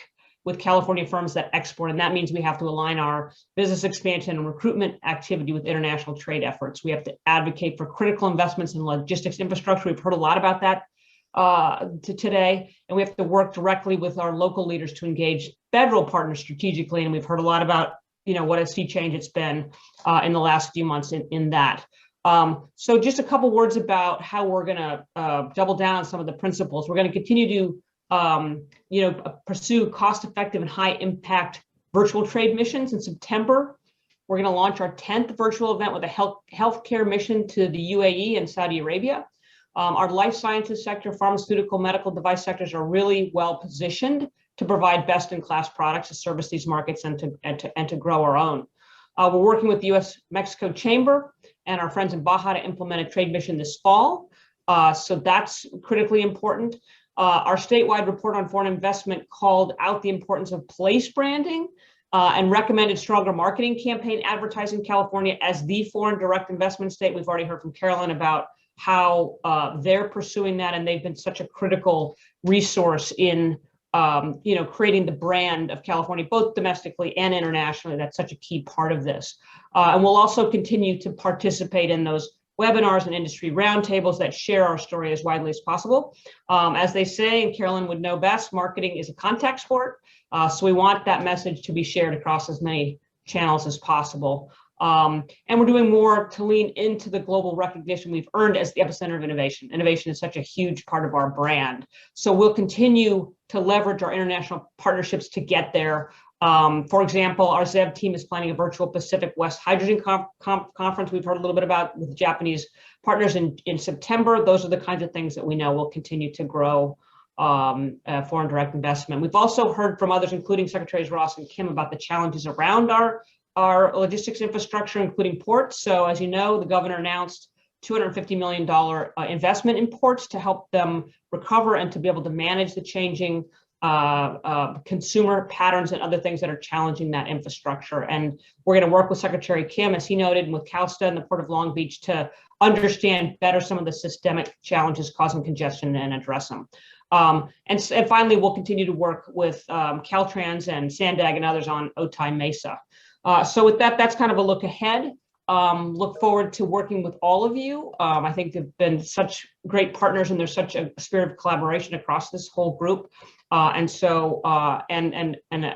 with California firms that export. And that means we have to align our business expansion and recruitment activity with international trade efforts. We have to advocate for critical investments in logistics infrastructure. We've heard a lot about that today, and we have to work directly with our local leaders to engage federal partners strategically. And we've heard a lot about, what a sea change it's been in the last few months in that. So just a couple words about how we're going to double down on some of the principles. We're going to continue to, pursue cost-effective and high-impact virtual trade missions. In September, we're going to launch our 10th virtual event with a healthcare mission to the UAE and Saudi Arabia. Our life sciences sector, pharmaceutical, medical device sectors are really well positioned to provide best-in-class products to service these markets and to grow our own. We're working with the U.S.-Mexico Chamber and our friends in Baja to implement a trade mission this fall. So that's critically important. Our statewide report on foreign investment called out the importance of place branding and recommended stronger marketing campaign advertising California as the foreign direct investment state. We've already heard from Carolyn about how they're pursuing that, and they've been such a critical resource in creating the brand of California, both domestically and internationally. That's such a key part of this. And we'll also continue to participate in those webinars and industry roundtables that share our story as widely as possible. As they say, and Carolyn would know best, marketing is a contact sport. So we want that message to be shared across as many channels as possible. And we're doing more to lean into the global recognition we've earned as the epicenter of innovation. Innovation is such a huge part of our brand. So we'll continue to leverage our international partnerships to get there. For example, our ZEV team is planning a virtual Pacific West Hydrogen conference we've heard a little bit about with Japanese partners in September. Those are the kinds of things that we know will continue to grow foreign direct investment. We've also heard from others, including Secretaries Ross and Kim, about the challenges around our logistics infrastructure, including ports. So as you know, the governor announced $250 million investment in ports to help them recover and to be able to manage the changing consumer patterns and other things that are challenging that infrastructure. And we're going to work with Secretary Kim, as he noted, and with CalSTA and the Port of Long Beach to understand better some of the systemic challenges causing congestion and address them. And finally, we'll continue to work with Caltrans and Sandag and others on Otay Mesa. So with that, that's kind of a look ahead. Look forward to working with all of you. I think they've been such great partners, and there's such a spirit of collaboration across this whole group. And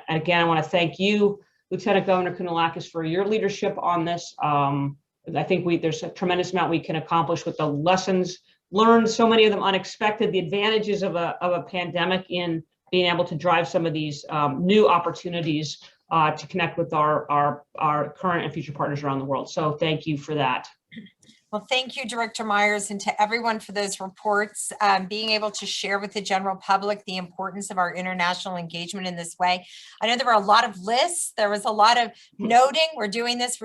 again, I want to thank you, Lieutenant Governor Kounalakis, for your leadership on this. I think there's a tremendous amount we can accomplish with the lessons learned, so many of them unexpected, the advantages of a pandemic in being able to drive some of these new opportunities to connect with our current and future partners around the world. So thank you for that. Well, thank you, Director Myers, and to everyone for those reports, being able to share with the general public the importance of our international engagement in this way. I know there were a lot of lists. There was a lot of noting, we're doing this,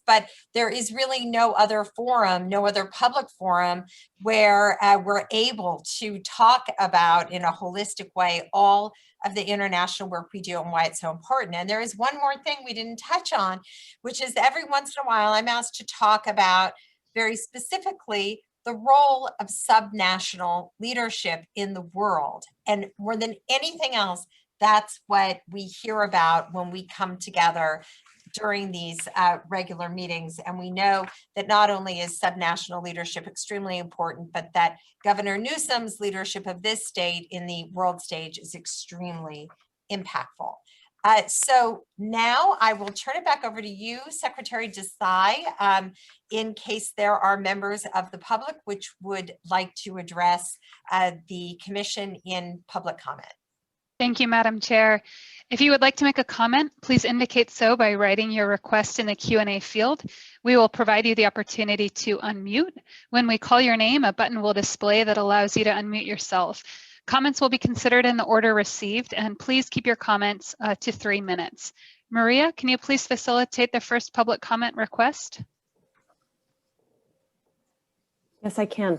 but there is really no other forum, no other public forum where we're able to talk about in a holistic way all of the international work we do and why it's so important. And there is one more thing we didn't touch on, which is every once in a while I'm asked to talk about very specifically the role of subnational leadership in the world. And more than anything else, that's what we hear about when we come together during these regular meetings. And we know that not only is subnational leadership extremely important, but that Governor Newsom's leadership of this state in the world stage is extremely impactful. So now I will turn it back over to you, Secretary Desai, in case there are members of the public which would like to address the commission in public comment. Thank you, Madam Chair. If you would like to make a comment, please indicate so by writing your request in the Q&A field. We will provide you the opportunity to unmute. When we call your name, a button will display that allows you to unmute yourself. Comments will be considered in the order received, and please keep your comments to 3 minutes. Maria, can you please facilitate the first public comment request? Yes, I can.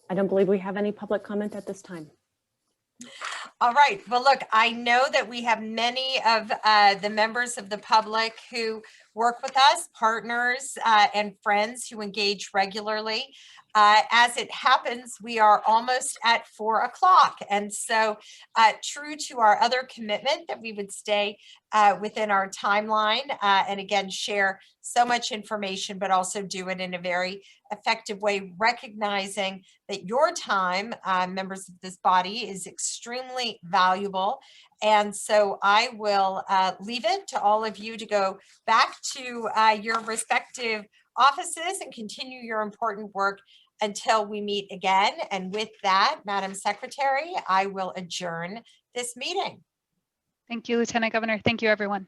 I don't believe we have any public comment at this time. All right. Well, look, I know that we have many of the members of the public who work with us, partners and friends who engage regularly. As it happens, we are almost at 4 o'clock. And so true to our other commitment that we would stay within our timeline and again, share so much information, but also do it in a very effective way, recognizing that your time, members of this body, is extremely valuable. And so I will leave it to all of you to go back to your respective offices and continue your important work until we meet again. And with that, Madam Secretary, I will adjourn this meeting. Thank you, Lieutenant Governor. Thank you, everyone.